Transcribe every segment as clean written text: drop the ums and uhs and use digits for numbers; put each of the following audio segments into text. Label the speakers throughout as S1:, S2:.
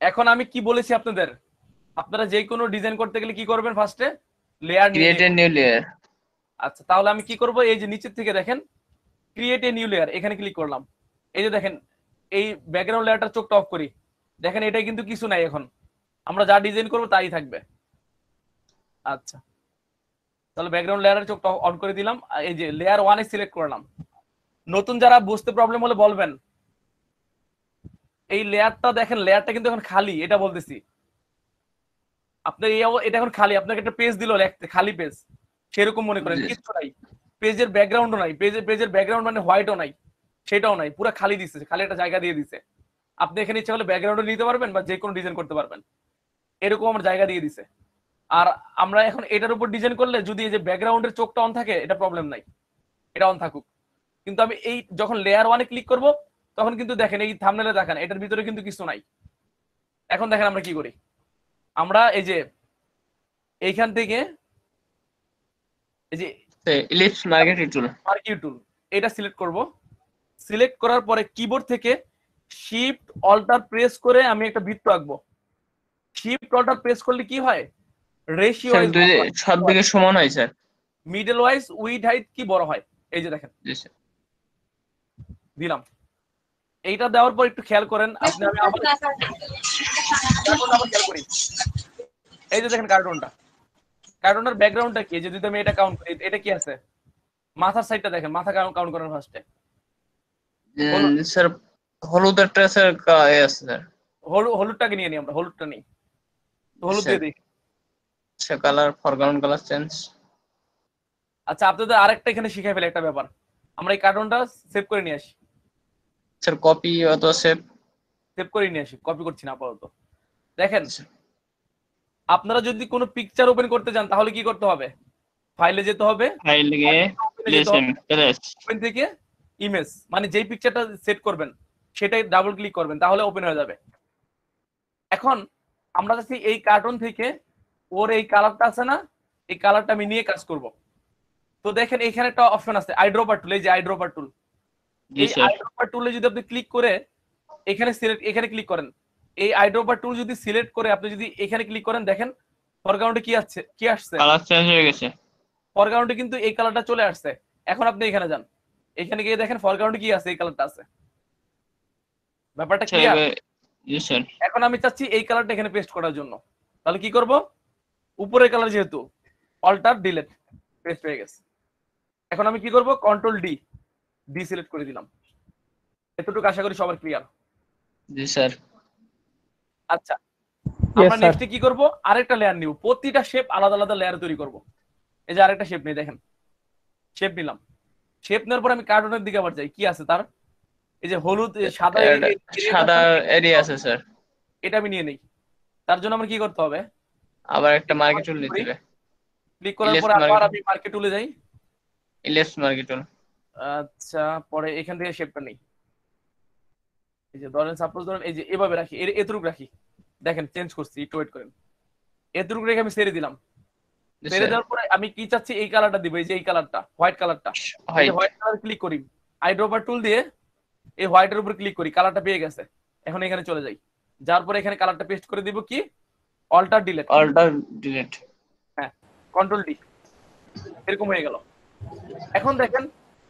S1: এখন আমি কি বলেছি আপনাদের, আপনারা যে কোনো ডিজাইন করতে গেলে কি করবেন, ফার্স্টে লেয়ার নিয়ে
S2: ক্রিয়েট এ নিউ লেয়ার।
S1: আচ্ছা, তাহলে আমি কি করব, এই যে নিচের থেকে দেখেন ক্রিয়েট এ নিউ লেয়ার, এখানে ক্লিক করলাম। এই যে দেখেন এই ব্যাকগ্রাউন্ড লেয়ারটা চোখটা অফ করি, দেখেন এটাই কিন্তু কিছু নাই, এখন আমরা যা ডিজাইন করবো তাই থাকবে। আচ্ছা, তাহলে ব্যাকগ্রাউন্ড লেয়ারের চোখটা অন করে দিলাম, এই যে লেয়ার 1 এ সিলেক্ট করলাম। নতুন যারা বুঝতে প্রবলেম হলে বলবেন। এই লেয়ারটা দেখেন, লেয়ারটা কিন্তু এখন খালি, এটা বলতেছি আপনার এটা এখন খালি, আপনাকে একটা পেজ দিল লিখতে, খালি পেজ, সেরকম মনে করেন, কিছু নাই, পেজের ব্যাকগ্রাউন্ডও নাই, পেজের ব্যাকগ্রাউন্ড মানে হোয়াইটও নাই, সেটাও নাই, পুরো খালি দিচ্ছে, খালি একটা জায়গা দিয়ে দিছে। আপনি এখানে ইচ্ছা হলে ব্যাকগ্রাউন্ডও নিতে পারবেন বা যে কোনো ডিজাইন করতে পারবেন, এরকম আমার জায়গা দিয়ে দিছে। আর আমরা এখন এটার উপর ডিজাইন করলে যদি এই যে ব্যাকগ্রাউন্ডের চোখটা অন থাকে, এটা প্রবলেম নাই, এটা অন থাকুক। কিন্তু আমি এই যখন লেয়ার 1 এ ক্লিক করব, তখন কিন্তু দেখেন এই থাম্বনেলে দেখেন এটার ভিতরে কিন্তু কিছু নাই। এখন দেখেন আমরা কি করি, আমরা এই যে এইখান থেকে এই যে
S2: ইলিপস মার্কেট টুল,
S1: মার্কিউ টুল, এটা সিলেক্ট করব। সিলেক্ট করার পরে কিবোর্ড থেকে শিফট অল্টার প্রেস করে আমি একটা বৃত্ত আঁকবো। শিফট অল্টার প্রেস করলে কি হয়, রেশিও
S2: স্যার
S1: ওয়াইজ
S2: সব দিকে সমান হয় sir.
S1: Middle wise weed height কি বড় হয়, এই যে দেখেন
S2: জি স্যার।
S1: দিলাম। এইটা দেওয়ার পর একটু খেয়াল করেন আপনি, আমি আবার আবার খেয়াল করি, এই যে দেখেন কার্টুনটা, কার্টুনের ব্যাকগ্রাউন্ডটা কি, যদি আমি এটা কাউন্ট করি, এটা কি আছে, মাথার সাইডটা দেখেন, মাথা কাউন্ট করেন ফার্স্টে।
S2: স্যার হলুদ একটা স্যার আছে স্যার।
S1: হলুদটাকে নিয়ে নিই, আমরা হলুদটা নিই, হলুদ
S2: স্যার
S1: দিয়ে দিই।
S2: আচ্ছা, কালার ফরগ্রাউন্ড কালার চেঞ্জ।
S1: আচ্ছা, আপনাদের আরেকটা এখানে শিখাই ফেলে একটা ব্যাপার, আমরা এই কার্টুনটা সেভ করে নিয়ে আসি,
S2: স্যার কপি অথবা সেভ।
S1: সেভ করে নিয়ে আসি, কপি করছি না আপাতত। দেখেন আপনারা যদি কোনো পিকচার ওপেন করতে চান তাহলে কি করতে হবে, ফাইলে যেতে হবে,
S2: ফাইল গিয়ে
S1: ওপেন থেকে ইমেজ, মানে যেই পিকচারটা সেট করবেন সেটাই ডাবল ক্লিক করবেন, তাহলে ওপেন হয়ে যাবে। এখন আমরা যাচ্ছি এই কার্টুন থেকে ওর এই কালারটা আছে না, এই কালারটা আমি নিয়ে কাজ করব। তো দেখেন এখানে একটা অপশন আছে আইড্রপার টুল, এই যে আইড্রপার টুল, এই আইড্রপার টুলে যদি আপনি ক্লিক করে এখানে সিলেক্ট, এখানে ক্লিক করেন, এই আইড্রপার টুল যদি সিলেক্ট করে আপনি যদি এখানে ক্লিক করেন, দেখেন ফরগ্রাউন্ডে কি আসছে, কি আসছে,
S2: কালার চেঞ্জ হয়ে গেছে।
S1: ফরগ্রাউন্ডে কিন্তু এই কালারটা চলে আসছে। এখন আপনি এখানে যান, এখানে গিয়ে দেখেন ফরগ্রাউন্ডে কি আছে, এই কালারটা আছে। ব্যাপারটা ক্লিয়ার?
S2: জি স্যার।
S1: এখন আমি চাচ্ছি এই কালারটা এখানে পেস্ট করার জন্য, তাহলে কি করব, উপরের কালার যেহেতু অল্টার ডিলিট, পেস্ট হয়ে গেছে। এখন আমি কি করব, কন্ট্রোল ডি, ডি সিলেক্ট করে দিলাম। এতটুকু আশা করি সবার ক্লিয়ার।
S2: জি স্যার।
S1: আচ্ছা, আমরা নেক্সটে কি করব, আরেকটা লেয়ার নিব, প্রতিটা শেপ আলাদা আলাদা লেয়ার তৈরি করব। এই যে আরেকটা শেপ নেই, দেখেন শেপ নিলাম, শেপ নেওয়ার পর আমি কার্টুনের দিকে আবার যাই, কি আছে তার, এই যে হলুদ সাদা
S2: সাদা এরিয়া আছে স্যার,
S1: এটা আমি নিয়ে নেই। তার জন্য আমার কি করতে হবে,
S2: আবার একটা মার্কেট টুল নিতে হবে।
S1: ক্লিক করার পর আবার আমি মার্কেট টুলে যাই,
S2: ইলিপস মার্কেট টুল।
S1: আচ্ছা, পরে এখান থেকে শেপটা নেই, এই যে ধরেন সাপোজ ধরেন এই যে এভাবে রাখি, এতটুকু রাখি, দেখেন চেঞ্জ করছি, একটু ওয়েট করেন, এতটুকু রেখে আমি ছেড়ে দিলাম। ছেড়ে দেওয়ার পরে আমি কি চাচ্ছি, এই কালারটা দিব, এই যে এই কালারটা, হোয়াইট কালারটা, হোয়াইট কালার ক্লিক করি, আইড্রপার টুল দিয়ে এই হোয়াইটের উপর ক্লিক করি, কালারটা পেয়ে গেছে। এখন এখানে চলে যাই, যাওয়ার পরে এখানে কালারটা পেস্ট করে দিব, কি অল্টার ডিলিট, হ্যাঁ কন্ট্রোল ডি, এরকম হয়ে গেল। এখন দেখেন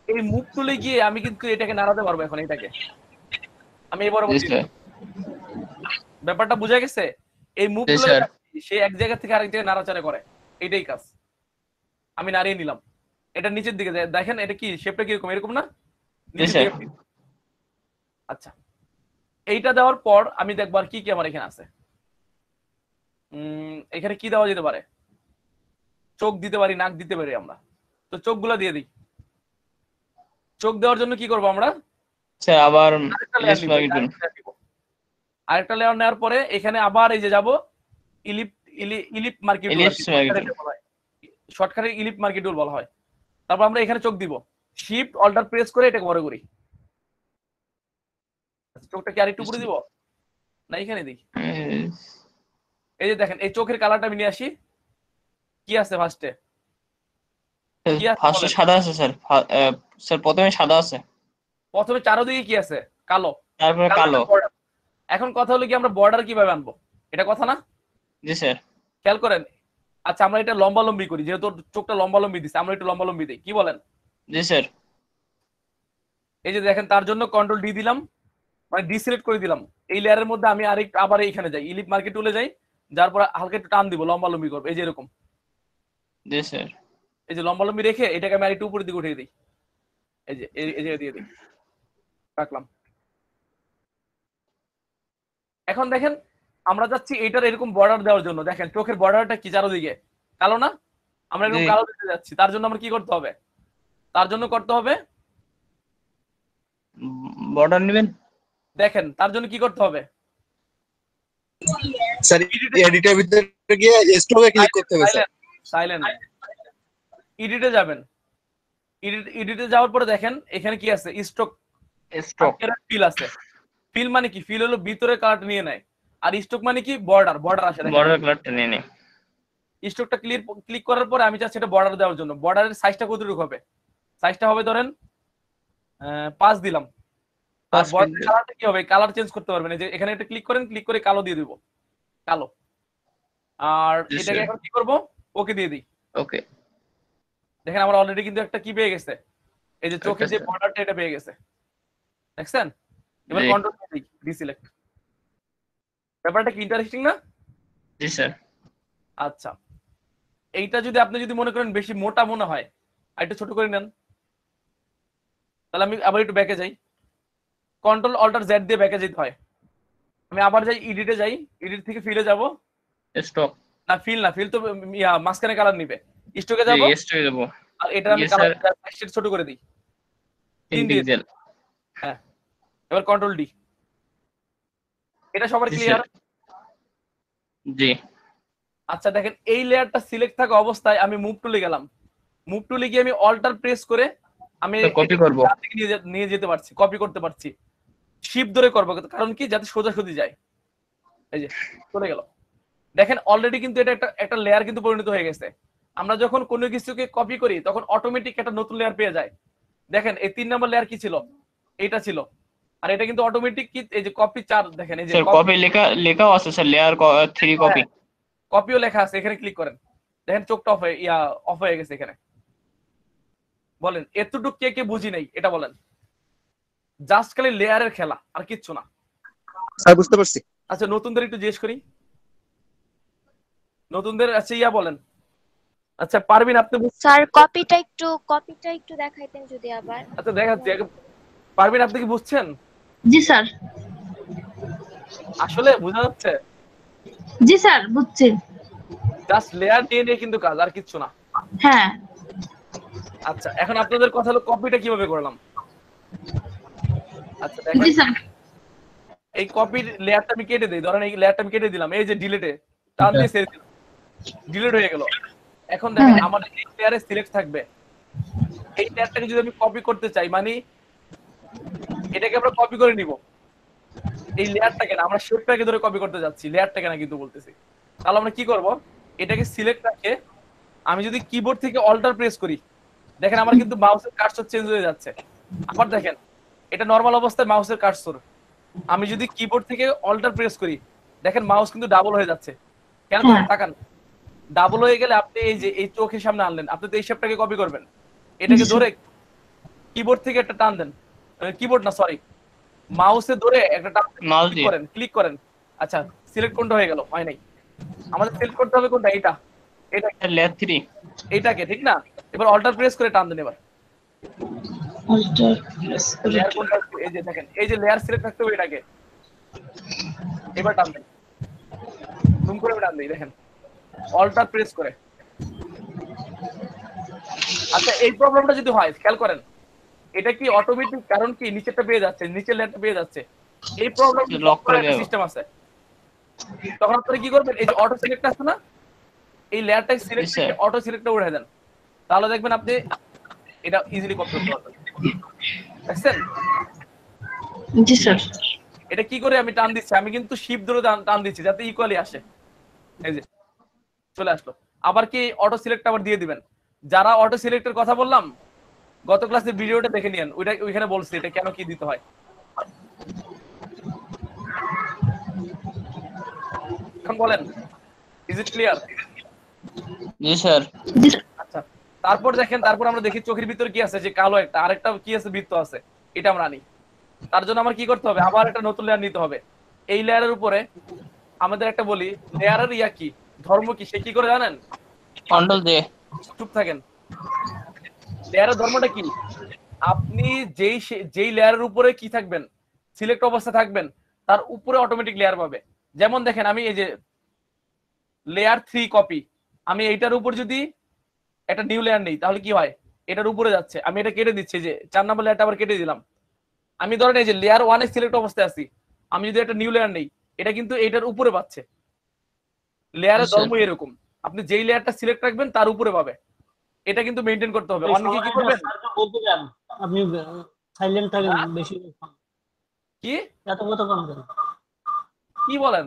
S1: এই মুভ তুলে গিয়ে আমি কিন্তু এটাকে নাড়াতে পারবো, এখন এটাকে আমি এবার ব্যাপারটা বুঝা গেছে, এই মুভ তুলে সে এক জায়গা থেকে আরেক জায়গায় নাড়াচাড়া করে, এটাই কাজ। আমি নাড়িয়ে নিলাম, এটা নিচের দিকে দেখেন, এটা কি শেপটা কিরকম, এরকম না, নিচের দিকে। আচ্ছা, এইটা দেওয়ার পর আমি দেখবো আর কি কি আমার এখানে আছে। এখানে কি দেওয়া যেতে পারে, চোখ দিতে পারি, নাক দিতে পারি আমরা, তো চোখগুলো দিয়ে দিই। চোখ দেওয়ার জন্য কি করবো আমরা,
S2: আবার
S1: আরেকটা লেয়ার নেওয়ার পরে এখানে আবার এই যে যাবো ইলিপ, ইলিপ মার্কেট শর্টকাটে ইলিপ মার্কেট টুল বলা হয়। তারপর আমরা এখানে চোখ দিব, শিফট অল্টার প্রেস করে এটাকে বড় করি। চোখটা কি আরেকটু উপরে দিব না, এখানে দিই, এই যে দেখেন এই চোখের কালারটা আমি নিয়ে আসি, কি আছে ফার্স্টে,
S2: সাদা আছে স্যার, স্যার প্রথমে সাদা আছে,
S1: প্রথমে চারোদিকে কি আছে, কালো,
S2: তারপরে কালো,
S1: এখন কথা হলো কি আমরা বর্ডার কিভাবে আনবো, এটা কথা না?
S2: জি স্যার।
S1: খেয়াল করেন। আচ্ছা আমরা এটা লম্বালম্বি করি, যেহেতু ওর চোখটা লম্বালম্বি দিচ্ছে, আমরা একটু লম্বালম্বি দিই, কি বলেন?
S2: জি স্যার।
S1: এই যে দেখেন, তার জন্য কন্ট্রোল ডি দিলাম, মানে ডিসিলেক্ট করে দিলাম। এই লেয়ারের মধ্যে আমি আবার এইখানে যাই, ইলিপ মার্কেট টুলে যাই, যার পর হালকা একটু টান দিব, লম্বালম্বি করবো, এই যে এরকম।
S2: জি স্যার।
S1: এই যে লম্বালম্বি রেখে এটাকে আমি আরেকটু উপরের দিকে উঠিয়ে দিই, এই যে এই যে দিয়ে দিই, রাখলাম। এখন দেখেন আমরা যাচ্ছি এটার এরকম বর্ডার দেওয়ার জন্য। দেখেন চোখের বর্ডারটা কি চারোদিকে কালো না, আমরা এরকম
S2: জি।
S1: কালো দিতে যাচ্ছি। তার জন্য আমরা কি করতে হবে? তার জন্য করতে হবে,
S2: বর্ডার নেবেন।
S1: দেখেন তার জন্য কি করতে হবে?
S3: স্যার এডিটের ভিতরে গিয়ে স্ট্রোকে ক্লিক করতে হবে স্যার।
S1: সাইলেন্ট, এডিটে যাবেন। এডিটে যাওয়ার পরে দেখেন এখানে কি আছে, স্ট্রোক
S2: স্ট্রোক।
S1: ফিল আছে। ফিল মানে কি? ফিল হলো ভিতরে কালারটা নিয়ে নেয়, আর স্ট্রোক মানে কি? বর্ডার আসে।
S2: বর্ডার কালারটা নিয়ে নে।
S1: স্ট্রোকটা ক্লিক করার পরে আমি চাচ্ছি এটা বর্ডার দেওয়ার জন্য। বর্ডারের সাইজটা কতটুকু হবে? সাইজটা হবে ধরেন 5 দিলাম। আর
S2: 5
S1: বর্ডার
S2: পিক্সেল।
S1: কালারটা কি হবে? কালার চেঞ্জ করতে পারবেন, এই যে এখানে একটা ক্লিক করেন, ক্লিক করে কালো দিয়ে দিব, কালো। আর
S2: জি,
S1: এটাকে
S2: স্যার।
S1: এখন কি করব? ওকে দিয়ে দিই।
S2: ওকে।
S1: দেখেন আমার অলরেডি কিন্তু একটা কি পেয়ে গেছে, এই যে চোখের যে
S2: আচ্ছা,
S1: বর্ডারটা, এটা পেয়ে গেছে, দেখছেন? এবার
S2: জি।
S1: কন্ট্রোল দিয়ে দিই, ডিসিলেক্ট। ব্যাপারটা কি ইন্টারেস্টিং না?
S2: জি স্যার।
S1: আচ্ছা, এইটা যদি আপনি যদি মনে করেন বেশি মোটা মনে হয়, আর একটু ছোট করে নেন। তাহলে আমি আবার একটু ব্যাকে যাই, কন্ট্রোল অল্টার জেড দিয়ে ব্যাকে যেতে হয়। আমি আবার যাই, এডিটে যাই, এডিট থেকে ফিলে যাব।
S2: স্টক।
S1: না ফিল না, ফিল তো মাঝখানে কালার নিবে। স্টকে
S2: জি,
S1: যাব,
S2: স্টক দেব।
S1: আর এটা আমি
S2: Yes,
S1: কালার
S2: sir.
S1: ছোট করে দিই,
S2: 3
S1: দিয়ে দিই।
S2: পিক্সেল।
S1: হ্যাঁ, এবার কন্ট্রোল ডি। এটা সবার
S2: জি
S1: ক্লিয়ার?
S2: স্যার। জি।
S1: আচ্ছা দেখেন, এই লেয়ারটা সিলেক্ট থাকা অবস্থায় আমি মুভ টুলে গেলাম। মুভ টুলে গিয়ে আমি অল্টার প্রেস করে আমি
S2: কপি করব।
S1: ডান দিকে নিয়ে যেতে পারছি, কপি করতে পারছি। শিফট ধরে করবো, কারণ কি? যাতে সোজাসুজি যায়। এই যে চলে গেল। দেখেন অলরেডি কিন্তু এটা একটা লেয়ার কিন্তু পরিণত হয়ে গেছে। আমরা যখন কোনো কিছুকে কপি করি তখন অটোমেটিক একটা নতুন লেয়ার পেয়ে যায়। দেখেন এই 3 নম্বর লেয়ার কি ছিল? এইটা ছিল। আর এটা কিন্তু অটোমেটিক কি, এই যে কপি 4, দেখেন এই যে
S2: স্যার কপি লেখাও আছে স্যার, লেয়ার 3 কপি।
S1: কপিও লেখা আছে, এখানে ক্লিক করেন। দেখেন চোখটা অফ হয়ে গেছে এখানে। বলেন এতটুকু কে কে বুঝি নাই এটা বলেন। জাস্ট খালি লেয়ারের খেলা, আর কিচ্ছু না।
S3: স্যার বুঝতে পারছি।
S1: আচ্ছা নতুনদের একটু জিজ্ঞেস করি, নতুনদের আচ্ছা বলেন। আচ্ছা পারবিন আপনি
S4: স্যার কপিটা একটু দেখাইতেন যদি আবার।
S1: আচ্ছা দেখাচ্ছি, পারবিন আপনি কি বুঝছেন?
S5: জি স্যার।
S1: আসলে বোঝা যাচ্ছে?
S5: জি স্যার, বুঝছি।
S1: জাস্ট লেয়ার নিয়ে কিন্তু কাজ, আর কিচ্ছু না।
S5: হ্যাঁ।
S1: আচ্ছা এখন আপনাদের কথা হলো কপিটা কিভাবে করলাম। আচ্ছা
S5: জি
S1: দেখেন,
S5: স্যার।
S1: এই কপির লেয়ারটা আমি কেটে দিই, ধরেন এই লেয়ারটা আমি কেটে দিলাম, এই যে ডিলিটে টান দিয়ে ছেড়ে দিলাম, ডিলিট হয়ে গেল। এখন দেখেন আমার এই লেয়ারে সিলেক্ট থাকবে। এই লেয়ারটাকে যদি আমি কপি করতে চাই, মানে এটাকে আমরা কপি করে নিব, এই লেয়ারটাকে না, আমরা শেপটাকে ধরে কপি করতে যাচ্ছি, লেয়ারটাকে না কিন্তু বলতেছি। তাহলে আমরা কি করব? এটাকে সিলেক্ট রাখে আমি যদি কিবোর্ড থেকে অল্টার প্রেস করি, দেখেন আমার কিন্তু মাউসের কার্সর চেঞ্জ হয়ে যাচ্ছে। আবার দেখেন এটা নরমাল অবস্থায় মাউসের কার্সর, আমি যদি কিবোর্ড থেকে অল্টার প্রেস করি, দেখেন মাউস কিন্তু ডাবল হয়ে যাচ্ছে। কেন? তাকান, ডাবল হয়ে গেলে আপনি এই যে এই চোখের সামনে আনলেন, আপনি তো এই শেপটাকে কপি করবেন, এটাকে ধরে কিবোর্ড থেকে একটা টান দেন, কিবোর্ড না সরি, মাউসে ধরে একটা টান
S2: মাউস
S1: ক্লিক
S2: দিয়ে।
S1: করেন, ক্লিক করেন। আচ্ছা সিলেক্ট কোনটা হয়ে গেল? হয় নাই। আমাদের সিলেক্ট করতে হবে কোনটা? এটা, এটা,
S2: লেয়ার 3।
S1: এইটাকে, ঠিক না? এবার অল্টার প্রেস করে টান দেন। এবার লেয়ার কোনটা? এই যে দেখেন, এই যে লেয়ার সিলেক্ট থাকতে হবে এটাকে, এবার টান দেন, জুম করে টান দেই, দেখেন অল্টার প্রেস করে। আচ্ছা এই প্রবলেমটা যদি হয়, খেয়াল করেন এটা কি অটোমেটিক, কারণ কি নিচেরটা পেয়ে যাচ্ছে, নিচের লেয়ারটা পেয়ে যাচ্ছে, এই প্রবলেম
S2: লক করে দেব।
S1: সিস্টেম আছে। তখন আপনি কি করবেন? এই যে অটো সিলেক্ট আছে না, এই লেয়ারটাই সিলেক্ট
S2: স্যার।
S1: করে অটো সিলেক্টটা উঠিয়ে দেন, তাহলে দেখবেন আপনি এটা ইজিলি কপি করতে পারবেন। দেখছেন?
S5: জি স্যার।
S1: এটা কি করে আমি টান দিচ্ছি, আমি কিন্তু শিফট ধরে টান দিচ্ছি যাতে ইকুয়ালি আসে। এই যে চলে আসলো। আবার কি অটো সিলেক্ট আবার দিয়ে দিবেন। যারা অটো সিলেক্টের কথা বললাম গত ক্লাসে ভিডিওটা দেখে নিয়েন, ওইখানে বলছি এটা কেন কি দিতে হয়। এখন বলেন, is it clear?
S2: G sir.
S5: G sir.
S1: আচ্ছা, তারপর দেখেন, তারপর আমরা দেখি চোখের ভিতরে কি আছে, যে কালো একটা, আরেকটা কি আছে, বৃত্ত আছে, এটা আমরা আনি। তার জন্য আমার কি করতে হবে, আবার একটা নতুন লেয়ার নিতে হবে। এই লেয়ারের উপরে আমাদের একটা বলি, লেয়ারের ইয়া কি, ধর্ম কি, সে কি করে জানেন?
S2: Control J.
S1: চুপ থাকেন। লেয়ারের ধর্মটা কি, আপনি যেই লেয়ারের উপরে কি থাকবেন, সিলেক্ট অবস্থা থাকবেন, তার উপরে অটোমেটিক লেয়ার পাবে। যেমন দেখেন, আমি এই যে লেয়ার 3 কপি, আমি এইটার উপর যদি একটা নিউ লেয়ার নেই, তাহলে কি হয়, এটার উপরে যাচ্ছে। আমি এটা কেটে দিচ্ছি, যে 4 নম্বর লেয়ারটা আবার কেটে দিলাম। আমি ধরেন এই যে লেয়ার 1 এ সিলেক্ট অবস্থায় আছি, আমি যদি একটা নিউ লেয়ার নেই, এটা কিন্তু এটার উপরে পাচ্ছে। লেয়ারের
S2: আচ্ছা।
S1: ধর্ম এরকম, আপনি যেই লেয়ারটা সিলেক্ট রাখবেন তার উপরে পাবে। এটা কিন্তু মেইনটেইন করতে হবে। অনেকে কি করবেন,
S6: বলতে যান আপনি সাইলেন্ট থাকেন বেশি,
S1: কি
S6: এত কথা কম করেন।
S1: কি বলেন?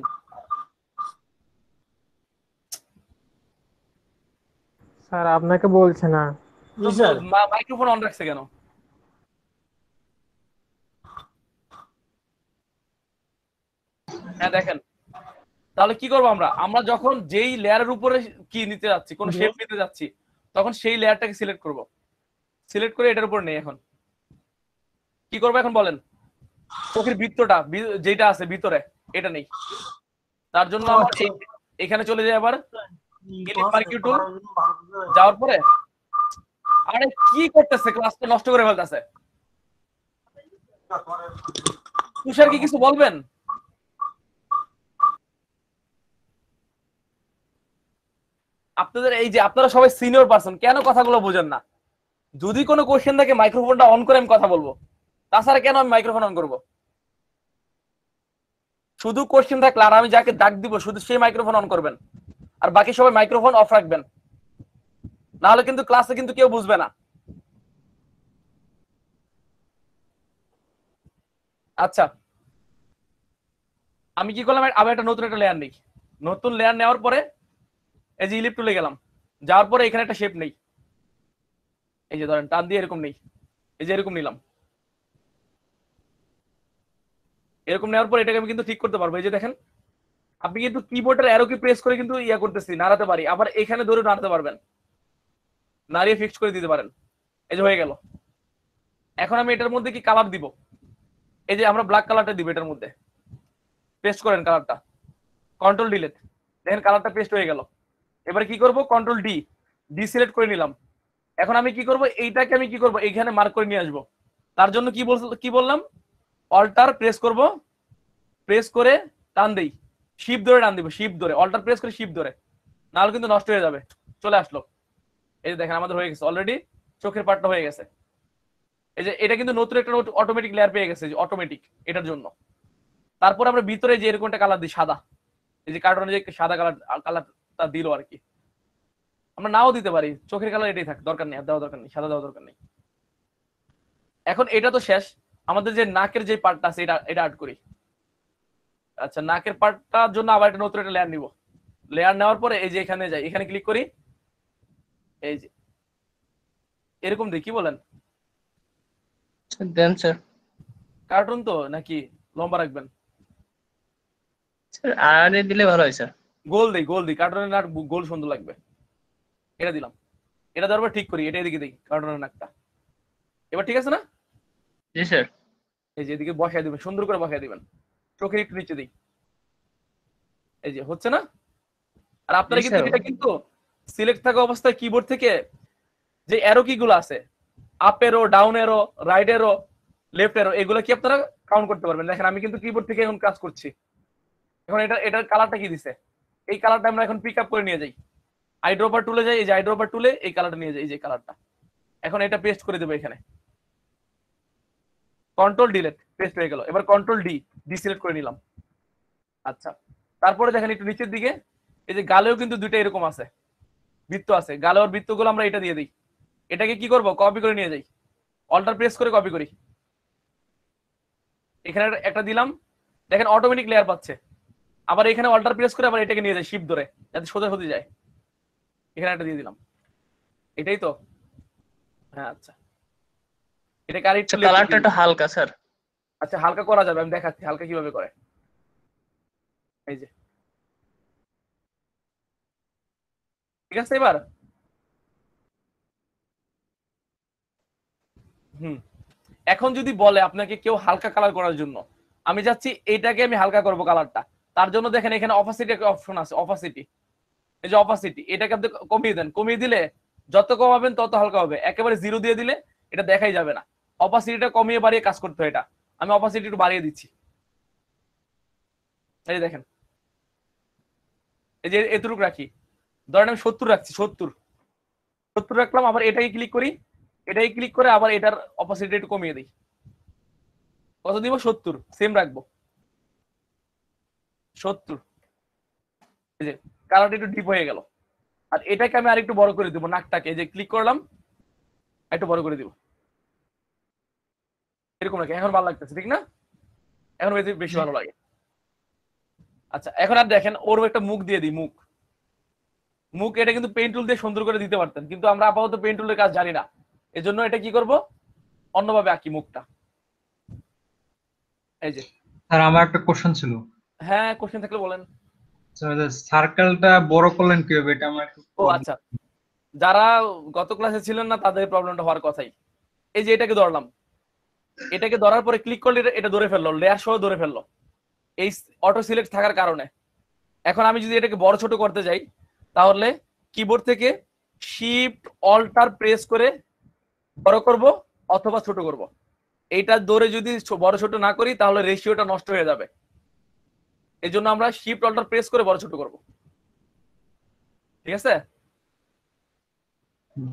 S7: স্যার আপনাকে বলছে না।
S6: জি স্যার।
S1: মাইক্রোফোন অন রাখছে কেন? হ্যাঁ দেখেন, তাহলে কি করবো আমরা, আমরা যখন যেই লেয়ারের উপরে কি নিতে যাচ্ছি, কোন শেপ নিতে যাচ্ছি, তখন সেই লেয়ারটাকে সিলেক্ট করব। সিলেক্ট করে এটার উপর নেই। এখন কি করবো, এখন বলেন। চোখের বৃত্তটা যেটা আছে ভিতরে, এটা নেই। তার জন্য আমার এখানে চলে যাই, আবার এলিট মার্কিউ টুল যাওয়ার পরে, আরে কি করতেছে, ক্লাসটা নষ্ট করে ফেলতেছে। তুষার কি কিছু বলবেন? আপনাদের এই যে আপনারা সবাই সিনিয়র পারসন, কেন কথাগুলো বোঝেন না? যদি কোনো কোশ্চেন থাকে মাইক্রোফোনটা অন করে আমি কথা বলবো, তাছাড়া কেন আমি মাইক্রোফোন অন করব? শুধু কোশ্চেন থাকলে আর আমি যাকে ডাক দিব শুধু সেই মাইক্রোফোন অন করবেন, আর বাকি সবাই মাইক্রোফোন অফ রাখবেন, না হলে কিন্তু ক্লাসে কিন্তু কেউ বুঝবে না। আচ্ছা, আমি কি করলাম, আবার একটা নতুন একটা লেয়ার নেই। নতুন লেয়ার নেওয়ার পরে এই যে ইলিপ টুলে গেলাম, যাওয়ার পরে এখানে একটা শেপ নেই। এই যে ধরেন টান দিয়ে এরকম নেই, এই যে এরকম নিলাম। এরকম নেওয়ার পর এটাকে আমি কিন্তু ঠিক করতে পারবো। এই যে দেখেন, আপনি কিন্তু কিবোর্ডের অ্যারো কি প্রেস করে কিন্তু ইয়া করতেছি, নাড়াতে পারি, আবার এখানে ধরে নাড়াতে পারবেন, নাড়িয়ে ফিক্স করে দিতে পারেন। এই যে হয়ে গেল। এখন আমি এটার মধ্যে কি কালার দিব, এই যে আমরা ব্ল্যাক কালারটা দিব এটার মধ্যে, পেস্ট করেন কালারটা, কন্ট্রোল ডিলিট, দেখেন কালারটা পেস্ট হয়ে গেল। এবার কি করব, কন্ট্রোল ডি, সিলেক্ট করে নিলাম। এখন আমি কি করব, এইটাকে আমি কি করব, এইখানে মার্ক করে নিয়ে আসবো। তার জন্য কি বললাম, অল্টার প্রেস করব, প্রেস করে টান দেই, শিপ ধরে টান দিব, শিপ ধরে, অল্টার প্রেস করে শিপ ধরে, নাহলে কিন্তু নষ্ট হয়ে যাবে। চলে আসলো। এই যে দেখেন আমাদের হয়ে গেছে অলরেডি, চোখের পাটটা হয়ে গেছে। এই যে এটা কিন্তু নতুন একটা অটোমেটিক লেয়ার পেয়ে গেছে, অটোমেটিক, এটার জন্য। তারপর আমরা ভিতরে যে এরকম একটা কালার দিই, সাদা, এই যে কার্টুনে যে সাদা কালারটা দিল আর কি, আমরা নাও দিতে পারি, চোখের কালার এটাই থাক, দরকার নেই, দেওয়া দরকার নেই, সাদা দেওয়া দরকার নেই। এখন এটা তো শেষ, আমাদের যে নাকের যে পার্টটা আছে এটা অ্যাড করি। আচ্ছা, নাকের পার্টটার জন্য আবার একটা নতুন একটা লেয়ার নিব। লেয়ার নেওয়ার পরে এই যে এখানে যাই, এখানে ক্লিক করি, এই যে এরকম দিই, কি বলেন?
S2: দেন স্যার।
S1: কার্টুন তো নাকি লম্বা রাখবেন?
S2: স্যার আরে দিলে ভালো হয় স্যার।
S1: গোল দিই, কার্টুনের নাক গোল সুন্দর লাগবে। এটা দিলাম, এটা দেওয়ার পর ঠিক করি, এটা এদিকে দিই কার্টুনের নাকটা। এবার ঠিক আছে না?
S2: জি স্যার।
S1: এই যে এদিকে বসায় দিবেন, সুন্দর করে বসায় দিবেন, চোখের একটু নিচে দিই। এই যে হচ্ছে না? আর আপনারা কিন্তু এটা কিন্তু সিলেক্ট থাকা অবস্থায় কিবোর্ড থেকে যে অ্যারো কি গুলো আছে, আপ এরো, ডাউন এরো, রাইট এরো, লেফট এরো, এগুলো কি আপনারা কাউন্ট করতে পারবেন। দেখেন আমি কিন্তু কিবোর্ড থেকে এখন কাজ করছি। এখন এটার কালারটা কি দিছে, এই কালারটা আমরা এখন পিক আপ করে নিয়ে যাই, আইড্রপার টুলে যাই, এই যে আইড্রপার টুলে এই কালারটা নিয়ে যাই, এই যে কালারটা। এখন এটা পেস্ট করে দেবো এখানে, কন্ট্রোল ডিলিট, পেস্ট হয়ে গেল। এবার কন্ট্রোল ডি সিলেক্ট করে নিলাম। আচ্ছা, তারপরে দেখেন একটু নিচের দিকে, এই যে গালেও কিন্তু দুইটা এরকম আছে, বৃত্ত আছে, গালের বৃত্তগুলো আমরা এটা দিয়ে দিই। এটাকে কি করব, কপি করে নিয়ে যাই, অল্টার প্রেস করে কপি করি, এখানে একটা দিলাম, দেখেন অটোমেটিক লেয়ার পাচ্ছে। আবার এখানে অল্টার প্রেস করে আবার এটাকে নিয়ে যাই শিপ ধরে, যাতে সোজা সোজা যায়, এখানে একটা দিয়ে দিলাম। এটাই তো? হ্যাঁ, আচ্ছা, এটা
S2: কালারটা একটু হালকা স্যার।
S1: আচ্ছা, হালকা করা যাবে, আমি দেখাচ্ছি হালকা কিভাবে করে। এই যে ঠিক আছে এবার? এখন যদি বলে আপনাকে কেউ হালকা কালার করার জন্য, আমি যাচ্ছি এইটাকে আমি হালকা করব কালারটা, তার জন্য দেখেন এখানে অপাসিটি একটা অপশন আছে, অপাসিটি, এই যে অপাসিটি, এটাকে আপনি কমিয়ে দেন, কমিয়ে দিলে যত কমাবেন তত হালকা হবে। একেবারে 0 দিয়ে দিলে এটা দেখাই যাবে না। অপাসিটিটা কমিয়ে বাড়িয়ে কাজ করতে হয় এটা। আমি অপাসিটি একটু বাড়িয়ে দিচ্ছি, এই দেখেন, এই যে এতটুকু রাখি, ধরেন আমি 70 রাখছি, 70 রাখলাম, আবার এটাই ক্লিক করি, এটাই ক্লিক করে আবার এটার অপাসিটি একটু কমিয়ে দিই। কত দিব? 70, সেম রাখবো 70। এই যে কালারটা একটু ডিপ হয়ে গেল। আর এটাকে আমি আরেকটু বড় করে দিব, নাকটাকে এই যে ক্লিক করলাম, একটু বড় করে দিব, এরকম রাখি। এখন ভালো লাগতেছে ঠিক না? এখন বেশি ভালো লাগে। আচ্ছা এখন আর দেখেন ওর একটা মুখ দিয়ে দিই, মুখ, মুখ এটা কিন্তু পেইন্ট টুল দিয়ে সুন্দর করে দিতে পারতেন, কিন্তু আমরা আপাতত পেইন্ট টুলের কাজ জানি না, এজন্য এটা কি করব, অন্যভাবে আঁকি মুখটা। এই যে
S8: স্যার আমার একটা কোশ্চেন ছিল।
S1: হ্যাঁ, কোশ্চেন থাকলে বলেন।
S8: সার্কেলটা বড় করলেন কিভাবে, এটা আমার একটু
S1: ও আচ্ছা, যারা গত ক্লাসে ছিলেন না তাদের প্রবলেমটা হওয়ার কথাই। এই যে এটাকে ধরলাম, এটাকে ধরার পরে ক্লিক করলে এটা ধরে ফেললো, লেয়ার সহ ধরে ফেললো এই অটো সিলেক্ট থাকার কারণে। এখন আমি যদি এটাকে বড় ছোট করতে যাই, তাহলে কিবোর্ড থেকে শিফট অল্টার প্রেস করে বড় করব অথবা ছোট করব। এইটা ধরে যদি বড় ছোট না করি তাহলে রেশিওটা নষ্ট হয়ে যাবে, এই জন্য আমরা শিফট অল্টার প্রেস করে বড় ছোট করব। ঠিক আছে?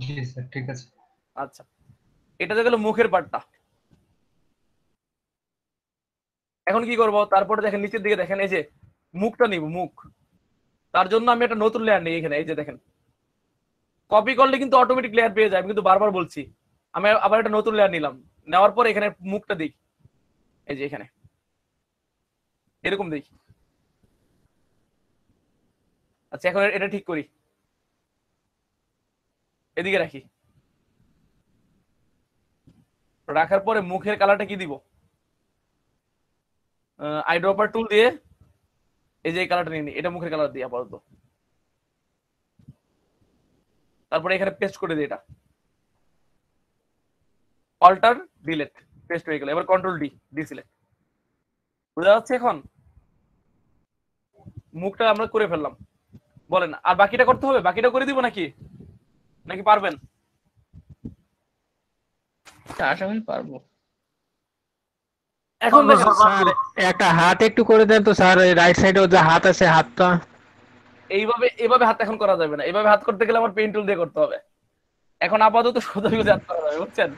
S8: জি স্যার ঠিক আছে।
S1: আচ্ছা, এটা তো গেল মুখের পার্টটা। এখন কি করব, তারপরে দেখেন নিচের দিকে দেখেন, এই যে মুখটা নিব, মুখ, তার জন্য আমি একটা নতুন লেয়ার নিই এখানে। এই যে দেখেন, কপি করলে কিন্তু অটোমেটিক লেয়ার পেয়ে যায়, আমি কিন্তু বারবার বলছি। আমি আবার একটা নতুন লেয়ার নিলাম, নেওয়ার পর এখানে মুখটা দিই, এই যে এখানে এরকম দিই। আচ্ছা এখন এটা ঠিক করি, এদিকে রাখি, রাখার পরে মুখের কালারটা কি দিব, আইড্রপার টুল দিয়ে এই যে এই কালারটা নিয়ে নিই, এটা মুখের কালার দিই আপাতত। তারপরে এখানে পেস্ট করে দিই, এটা অল্টার ডিলেট, পেস্ট হয়ে গেল। এবার কন্ট্রোল ডি, ডিসিলেক্ট। বুঝা যাচ্ছে এখন? মুখটা আমরা করে ফেললাম, বলেন আর বাকিটা করতে হবে? বাকিটা করে দিব নাকি, নাকি পারবেন?
S2: আশা করি পারবো।
S1: এখন দেখেন
S7: স্যার একটা হাত একটু করে দেন তো স্যার, রাইট সাইডে যে হাত আছে হাতটা।
S1: এইভাবে এভাবে হাত এখন করা যাবে না, এভাবে হাত করতে গেলে আমার পেইন্ট টুল দিয়ে করতে হবে। এখন আপাতত সোজা সোজা হাত করা যাবে, বুঝছেন?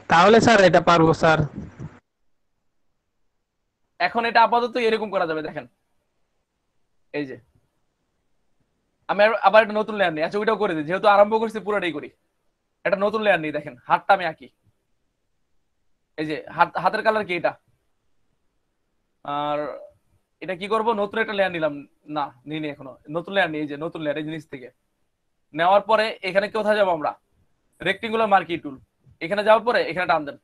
S7: তাহলে স্যার এটা পারবো স্যার।
S1: এখন এটা আপাতত এরকম করা যাবে, দেখেন এই যে আমি আবার একটা নতুন লেয়ার নিই। আচ্ছা ওইটাও করে দিই, যেহেতু আরম্ভ করছি পুরোটাই করি। একটা নতুন লেয়ার নিই, দেখেন হাতটা আমি আঁকি, এই যে হাতের কালার কি এটা। আর এটা কি করব, নতুন একটা লেয়ার নিলাম, না নিই এখনো, নতুন লেয়ার নিই, এই যে নতুন লেয়ার এই জিনিস থেকে নেওয়ার পরে এখানে কোথায় যাবো আমরা, রেক্টেঙ্গুলার মার্কি টুল, এখানে যাওয়ার পরে এখানে টান দেন,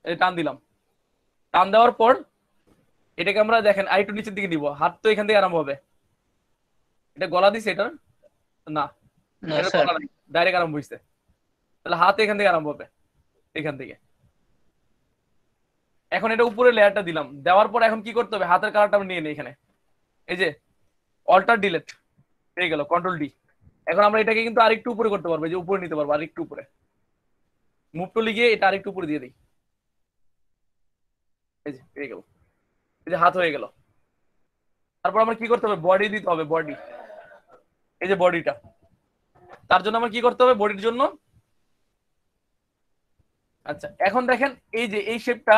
S1: এই টান দিলাম। টান দেওয়ার পর এটাকে আমরা দেখেন আরেকটু নিচের দিকে নিব, হাত তো এখান থেকে আরম্ভ হবে। এটা গলা দিছে এটার, না
S2: না
S1: এটা
S2: স্যার,
S1: গলা নাই, ডাইরেক্ট আরম্ভ হইছে। তাহলে হাত এখান থেকে আরম্ভ হবে, এখান থেকে। এখন এটা উপরে লেয়ারটা দিলাম, দেওয়ার পর এখন কি করতে হবে, হাতের কালারটা আমি নিয়ে নিই এখানে, এই যে অল্টার ডিলেট পেয়ে গেল, কন্ট্রোল ডি। এখন আমরা এটাকে কিন্তু আরেকটু উপরে করতে পারবো, এই যে উপরে নিতে পারবো, আরেকটু উপরে মুভ টুলে গিয়ে এটা আরেকটু উপরে দিয়ে দিই, এই যে পেয়ে গেল, এই যে হাত হয়ে গেল। তারপর আমরা কি করতে হবে, বডি দিতে হবে, বডি, এই যে বডিটা। তার জন্য আমরা কি করতে হবে, বডির জন্য, আচ্ছা এখন দেখেন এই যে এই শেপটা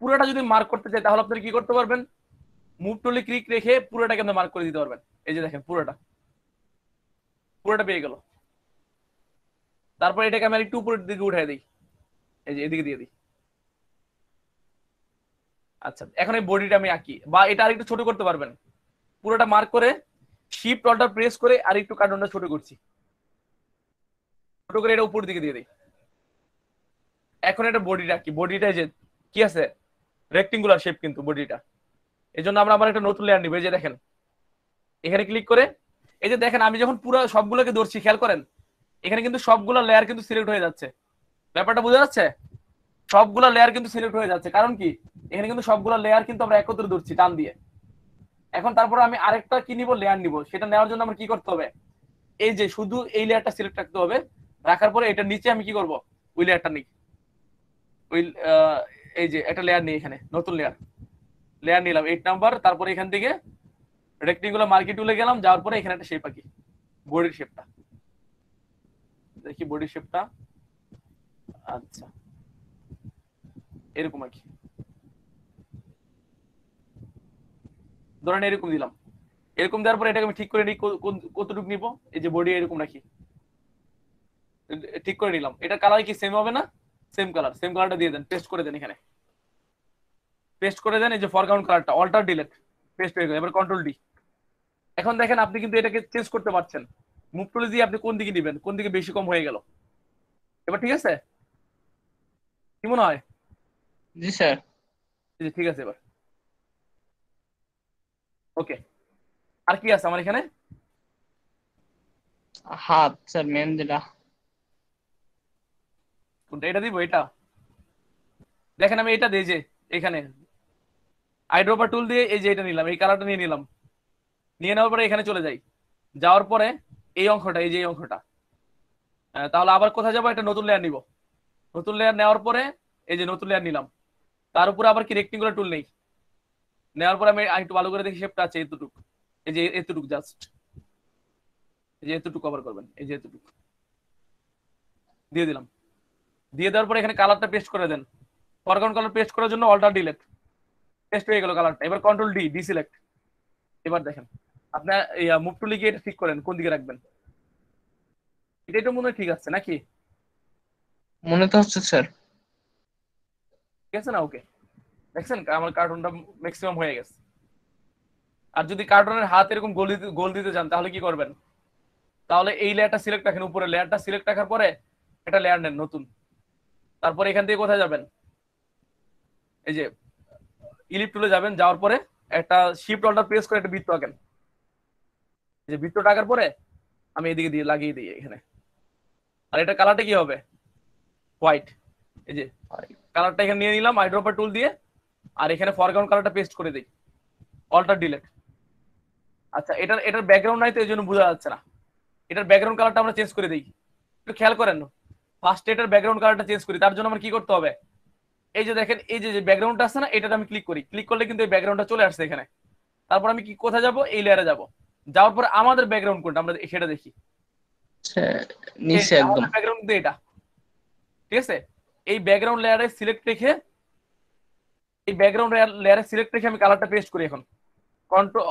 S1: পুরোটা যদি মার্ক করতে চাই তাহলে আপনারা কি করতে পারবেন, মুভ টুলে ক্লিক রেখে পুরোটাকে আপনি মার্ক করে দিতে পারবেন। এই যে দেখেন পুরোটা পেয়ে গেল। তারপর এটাকে আমি একটু উপরের দিকে উঠাই দিই, এই যে এদিকে দিয়ে দিই। আচ্ছা এখন এই বডিটা আমি আঁকি, বা এটা আরেকটু ছোট করতে পারবেন, পুরোটা মার্ক করে শিফট অল্টার প্রেস করে আর একটু কার্টুনটা ছোট করছি, ছোট করে এটা উপর দিকে দিয়ে দিই। এখন এটা বডিটা কি, বডিটা যে কি আছে, রেক্টেঙ্গুলার শেপ কিন্তু বডিটা, এই জন্য আমরা আবার একটা নতুন লেয়ার নিব। এই যে দেখেন এখানে ক্লিক করে এই যে দেখেন আমি যখন পুরো সবগুলোকে ধরছি খেয়াল করেন এখানে কিন্তু সবগুলো লেয়ার কিন্তু সিলেক্ট হয়ে যাচ্ছে। ব্যাপারটা বোঝা যাচ্ছে? সবগুলো লেয়ার কিন্তু সিলেক্ট হয়ে যাচ্ছে, কারণ কি এখানে কিন্তু সবগুলো লেয়ার কিন্তু আমরা একত্রে ধরছি টান দিয়ে। এখন তারপর আমি আরেকটা কি নিব, লেয়ার নিব। সেটা নেওয়ার জন্য আমার কি করতে হবে, এই যে শুধু এই লেয়ারটা সিলেক্ট রাখতে হবে। রাখার পরে এটা নিচে আমি কি করব, ওই লেয়ারটা নিই, ওই এই যে একটা লেয়ার নিই, এখানে নতুন লেয়ার নিলাম 8 নাম্বার। তারপরে এখান থেকে রেক্টেঙ্গুলার মার্কি টুলে গেলাম, যাওয়ার পরে এখানে একটা শেপ আঁকি, বডির শেপটা দেখি, বডির শেপটা আচ্ছা এরকম আঁকি, ধরেন এরকম দিলাম। এরকম দেওয়ার পরে এটাকে আমি ঠিক করে নিই কতটুকু নিব। এই যে বডি এরকম রাখি, ঠিক করে নিলাম। এটা কালার কি সেম হবে না? সেম কালারটা দিয়ে দেন, পেস্ট করে দেন, এখানে পেস্ট করে দেন। এই যে ফরগ্রাউন্ড কালারটা অল্টার ডিলিট পেস্ট হয়ে গেল। এবার কন্ট্রোল ডি। এখন দেখেন আপনি কিন্তু এটাকে চেঞ্জ করতে পারছেন। মুভ টুলে দিয়ে আপনি কোন দিকে নেবেন, কোন দিকে বেশি কম হয়ে গেল। এবার ঠিক আছে, কি মনে হয়?
S2: জি স্যার।
S1: জি ঠিক আছে। এবার ওকে, আর কি আছে আমার এখানে?
S2: হাত স্যার, মেন যেটা।
S1: কোনটা, এটা দিব? এটা দেখেন আমি এটা দিই, যে এখানে আইড্রপার টুল দিয়ে এই যে এটা নিলাম, এই কালারটা নিয়ে নিলাম। নিয়ে নেওয়ার পরে এখানে চলে যাই, যাওয়ার পরে এই অংশটা, এই যে এই অংশটা, তাহলে আবার কোথায় যাবো, একটা নতুন লেয়ার নিব। নতুন লেয়ার নেওয়ার পরে এই যে নতুন লেয়ার নিলাম, তার উপরে আবার কি রেক্টেঙ্গুলার টুল নেই। নেওয়ার পরে আমি একটু ভালো করে দেখি শেপটা আছে এতটুক, এই যে এতটুক জাস্ট, এই যে এতটুকু কভার করবেন, এই যে এতটুকু দিয়ে দিলাম। দিয়ে দেওয়ার পরে এখানে কালারটা পেস্ট করে দেন। ফরগ্রাউন্ড কালার পেস্ট করার জন্য অল্টার ডিলিট, পেস্ট হয়ে গেল কালারটা। এবার কন্ট্রোল ডি, ডিসিলেক্ট। এবার দেখেন আপনার মুভ টুলে গিয়ে এটা ঠিক করেন কোন দিকে রাখবেন। এটা তো মনে হয় ঠিক আছে নাকি?
S2: মনে তো হচ্ছে স্যার।
S1: ঠিক আছে না? ওকে, দেখছেন আমার কার্টুনটা ম্যাক্সিমাম হয়ে গেছে। আর যদি কার্টুনের হাত এরকম গোল দিতে চান তাহলে কি করবেন, তাহলে এই লেয়ারটা সিলেক্ট রাখেন, উপরে লেয়ারটা সিলেক্ট রাখার পরে একটা লেয়ার নেন নতুন। তারপরে এখান থেকে কোথায় যাবেন, এই যে ইলিপ টুলে যাবেন, যাওয়ার পরে একটা শিফট অল্টার প্রেস করে একটা বৃত্ত আঁকেন। এই যে বৃত্তটা আঁকার পরে আমি এদিকে দিয়ে লাগিয়ে দিই এখানে। আর এটা কালারটা কি হবে, হোয়াইট। এই যে কালারটা এখানে নিয়ে নিলাম আইড্রপার টুল দিয়ে, আর এখানে ফরগ্রাউন্ড কালারটা পেস্ট করে দিই, অল্টার ডিলিট। আচ্ছা এটার ব্যাকগ্রাউন্ড নাই তো এই জন্য বোঝা যাচ্ছে না। এটার ব্যাকগ্রাউন্ড কালারটা আমরা চেঞ্জ করে দিই, একটু খেয়াল করেন। ফার্স্ট এটার ব্যাকগ্রাউন্ড কালারটা চেঞ্জ করি, তার জন্য আমার কি করতে হবে, এই যে দেখেন এই যে ব্যাকগ্রাউন্ডটা আছে না, এটাতে আমি ক্লিক করি। ক্লিক করলে কিন্তু এই ব্যাকগ্রাউন্ডটা চলে আসছে এখানে। তারপর আমি কি কোথায় যাব, এই লেয়ারে যাব। যাওয়ার পরে আমাদের ব্যাকগ্রাউন্ড কোনটা আমরা সেটা দেখি।
S2: নিচে একদম
S1: ব্যাকগ্রাউন্ড দিয়ে এটা, ঠিক আছে। এই ব্যাকগ্রাউন্ড লেয়ারে সিলেক্ট রেখে, এই ব্যাকগ্রাউন্ড লেয়ারে সিলেক্ট রেখে আমি কালারটা পেস্ট করি। এখন কন্ট্রোল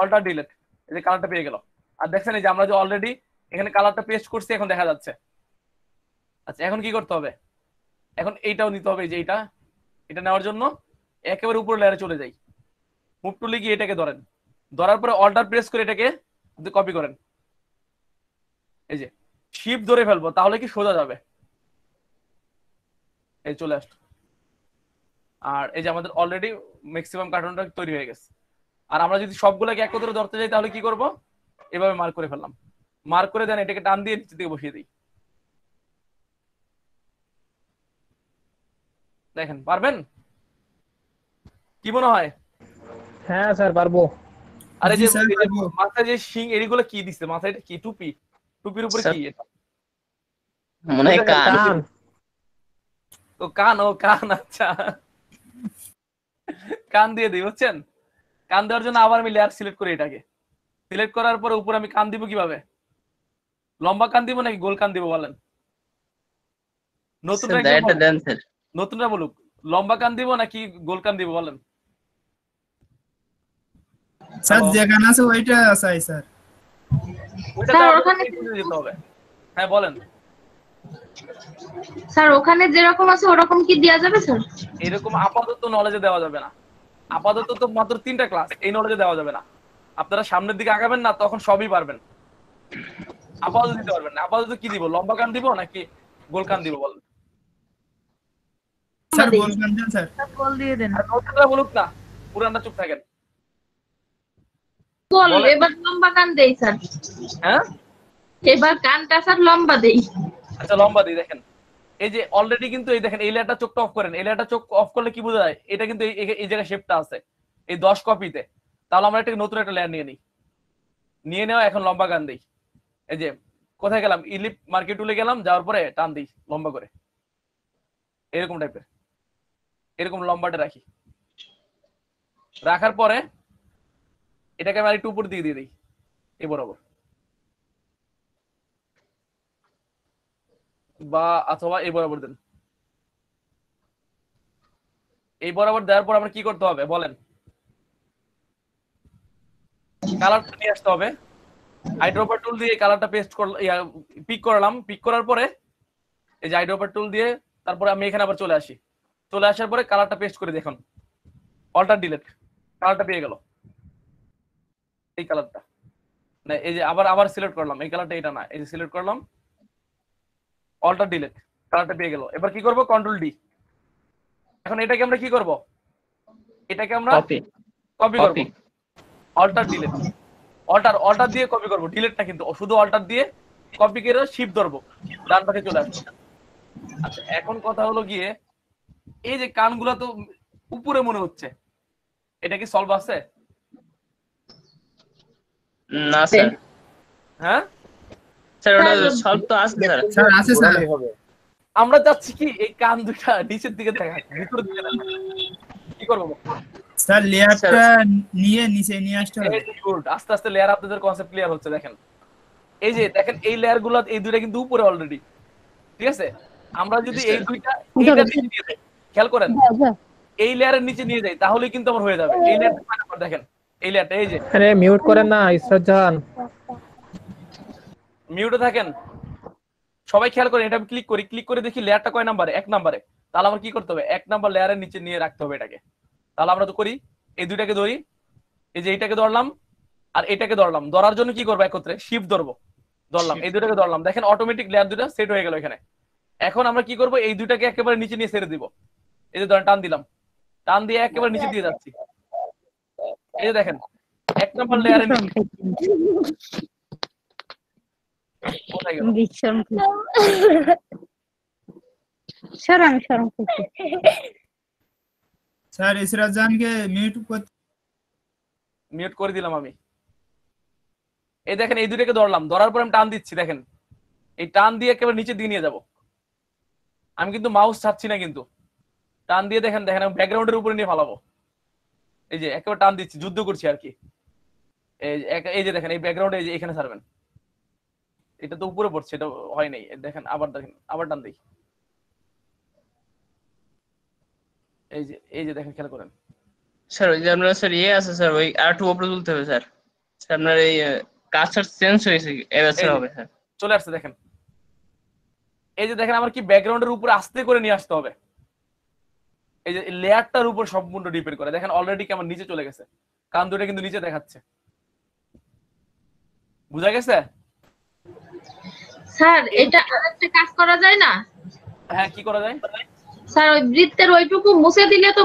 S1: অল্টার ডিলিট, এই যে কালারটা পেয়ে গেল। আর দেখছেন এই যে আমরা যে অলরেডি এখানে কালারটা পেস্ট করছি, এখন দেখা যাচ্ছে। আচ্ছা এখন কি করতে হবে, এখন এইটাও নিতে হবে। এই যে এটা নেওয়ার জন্য একেবারে উপর লেয়ারে চলে যাই, মুভ টুলে গিয়ে এটাকে ধরেন, ধরার পরে অল্টার প্রেস করে এটাকে কপি করেন। এই যে শিফট ধরে ফেলবো, তাহলে কি সোজা যাবে, এই চলে আসলো। আর এই যে আমাদের অলরেডি ম্যাক্সিমাম কার্টুনটা তৈরি হয়ে গেছে। আর আমরা যদি সবগুলোকে একত্রে ধরতে যাই তাহলে কি করব, এভাবে মার্ক করে ফেললাম। মার্ক করে দেন, এটাকে টান দিয়ে নিচে দিকে বসিয়ে দিই। দেখেন পারবেন, কি মনে হয়?
S7: হ্যাঁ স্যার পারবো।
S1: আরে যে মাথায় যে শিং এগুলো কি দিচ্ছে, মাথায় এটা কি টুপি, টুপির উপরে কি এটা,
S2: মনে হয় কান।
S7: কান।
S1: ও কান, ও কান, আচ্ছা কান দিয়ে দিই, বুঝছেন। কান দেওয়ার জন্য আবার আমি লেয়ার সিলেক্ট করি, এটাকে সিলেক্ট করার পরে উপরে আমি কান দিব কিভাবে, লম্বা কান দিব নাকি গোল কান দিব বলেন, নতুনরা বলুক লম্বা কান দিব নাকি গোল কান দিব বলেন।
S9: স্যার যে গান আছে ওইটা চাই স্যার।
S1: ওটা
S5: স্যার
S1: দেওয়ার
S5: ওখানে
S1: জন্য যেতে হবে। হ্যাঁ বলেন।
S5: স্যার ওখানে যেরকম আছে ওরকম কি দেয়া যাবে স্যার?
S1: এরকম আপাতত নলেজে দেওয়া যাবে না, আপাতত তো মাত্র 3টা ক্লাস, এই নলেজে দেওয়া যাবে না। আপনারা সামনের দিকে আগাবেন না, তখন সবই পারবেন। আপাতত দিতে পারবেন না। আপাতত কি দিব, লম্বা কান দিব নাকি গোল কান দিব বলেন।
S9: স্যার গোল গান দেন স্যার।
S5: বল দিয়ে দেন।
S1: আর নতুনরা বলুক না, পুরানরা চুপ থাকেন।
S5: বল
S1: বলেন।
S5: এবার লম্বা কান দেই স্যার,
S1: হ্যাঁ
S5: এবার কানটা স্যার লম্বা দেই।
S1: আচ্ছা লম্বা দিই। দেখেন এই যে অলরেডি কিন্তু এই দেখেন এই লেয়ারটা চোখটা অফ করেন, এই লেয়ারটা চোখ অফ করলে কি বোঝা যায়, এটা কিন্তু এই জায়গায় শেপটা আছে এই 10 কপিতে। তাহলে আমরা একটা নতুন একটা লেয়ার নিয়ে নিই, নিয়ে নেওয়া এখন লম্বা গান দিই। এই যে কোথায় গেলাম, ইলিপ মার্কেট টুলে গেলাম, যাওয়ার পরে টান দিই লম্বা করে, এরকম টাইপের, এরকম লম্বাটা রাখি। রাখার পরে এটাকে আমি আরেকটু উপর দিয়ে দিই এই বরাবর, বা অথবা এই বরাবর দেন। এই বরাবর দেওয়ার পর আমরা কি করতে হবে বলেন, কালারটা নিয়ে আসতে হবে। আইড্রপার টুল দিয়ে কালারটা পেস্ট করলাম, পিক করলাম, পিক করার পরে এই যে আইড্রপার টুল দিয়ে তারপরে আমি এখানে আবার চলে আসি, চলে আসার পরে কালারটা পেস্ট করে দেখুন, অল্টার ডিলিট, কালারটা পেয়ে গেল এই কালারটা। না এই যে আবার সিলেক্ট করলাম এই কালারটা, এটা না, এই যে সিলেক্ট করলাম, অল্টার ডিলিট, কালারটা পেয়ে গেল। এবার কি করব, কন্ট্রোল ডি। এখন এটাকে আমরা কি করব, এটাকে আমরা
S2: কপি
S1: কপি করব,
S2: কপি
S1: অল্টার ডিলিট, অল্টার দিয়ে কপি করব, ডিলিট না কিন্তু, শুধু অল্টার দিয়ে কপি করে শিফট ধরবো, ডান পাশে চলে আসবে। আচ্ছা এখন কথা হলো গিয়ে এই যে কানগুলো তো উপরে মনে হচ্ছে, এটা কি সলভ আছে?
S2: না স্যার,
S1: হ্যাঁ
S2: স্যার ওটা সলভ তো আছে স্যার।
S9: স্যার আছে স্যার।
S1: আমরা চাচ্ছি কি এই কান দুটা নিচের দিকে দেখা, ভিতরের দিকে দেখা, কি করবো?
S9: স্যার লেয়ারটা নিয়ে নিচে নিয়ে আসতে হবে।
S1: গুড, আস্তে আস্তে লেয়ার আপনাদের কনসেপ্ট ক্লিয়ার হচ্ছে। দেখেন এই যে দেখেন এই লেয়ার গুলো, এই দুইটা কিন্তু উপরে অলরেডি, ঠিক আছে? আমরা যদি এই দুইটা এইটা নিচে নিয়ে যাই, খেয়াল করেন এই লেয়ারের নিচে নিয়ে যাই, তাহলে কিন্তু আমার হয়ে যাবে। এই লেয়ারটা দেখেন, এই লেয়ারটা, এই যে
S7: আরে মিউট করেন না ঈশ্বর জান।
S1: মিউটে থাকেন সবাই, খেয়াল করেন। এটা আমি ক্লিক করি, ক্লিক করে দেখি লেয়ারটা কয় নাম্বারে, 1 নাম্বারে। তাহলে আমার কি করতে হবে, 1 নাম্বার লেয়ারের নিচে নিয়ে রাখতে হবে এটাকে। তাহলে আমরা তো করি, এই দুইটাকে ধরি, এই যে এইটাকে ধরলাম আর এটাকে ধরলাম, ধরার জন্য কি করবো, একত্রে শিফট ধরবো, ধরলাম, এই দুটাকে ধরলাম, দেখেন অটোমেটিক লেয়ার দুটা সেট হয়ে গেল এখানে। এখন আমরা কি করবো, এই দুইটাকে একেবারে নিচে নিয়ে ছেড়ে দিব। এই যে ধরেন টান দিলাম, টান দিয়ে একেবারে নিচে দিয়ে যাচ্ছি, এই যে দেখেন 1 নাম্বার লেয়ারের কোথায় গেল?
S9: স্যার ইসরাত জানকে মিউট করতে।
S1: মিউট করে দিলাম আমি। এই দেখেন এই দুইটাকে ধরলাম, ধরার পর আমি টান দিচ্ছি, দেখেন এই টান দিয়ে একেবারে নিচে দিয়ে নিয়ে যাব। আমি কিন্তু মাউস ছাড়ছি না, কিন্তু টান দিয়ে দেখেন দেখেন আমি ব্যাকগ্রাউন্ডের উপরে নিয়ে ফালাবো। এই যে একেবারে টান দিচ্ছি, যুদ্ধ করছি আর কি। এই যে দেখেন এই ব্যাকগ্রাউন্ডে, এই যে এখানে ছাড়বেন, এটা তো উপরে পড়ছে, এটা হয় নাই। দেখেন দেখেন আবার টান দিই, এই যে দেখেন, খেয়াল করেন।
S2: স্যার ওই যে আপনার স্যার ইয়ে আছে স্যার, ওই আর একটু উপরে তুলতে হবে স্যার। স্যার আপনার এই কাজটা চেঞ্জ হয়েছে, এবার স্যার হবে স্যার।
S1: চলে আসছে দেখেন, এই যে দেখেন আমার কি ব্যাকগ্রাউন্ডের উপরে আস্তে করে নিয়ে আসতে হবে। এই যে লেয়ারটার উপর সম্পূর্ণ ডিপেন্ড করে। দেখেন অলরেডি কি আমার নিচে চলে গেছে, কান দুটো কিন্তু নিচে দেখাচ্ছে, বুঝা গেছে?
S5: স্যার এটা আরেকটা কাজ করা যায় না?
S1: হ্যাঁ কি করা যায়?
S5: স্যার ওই বৃত্তের ওইটুকু মুছে দিলে তো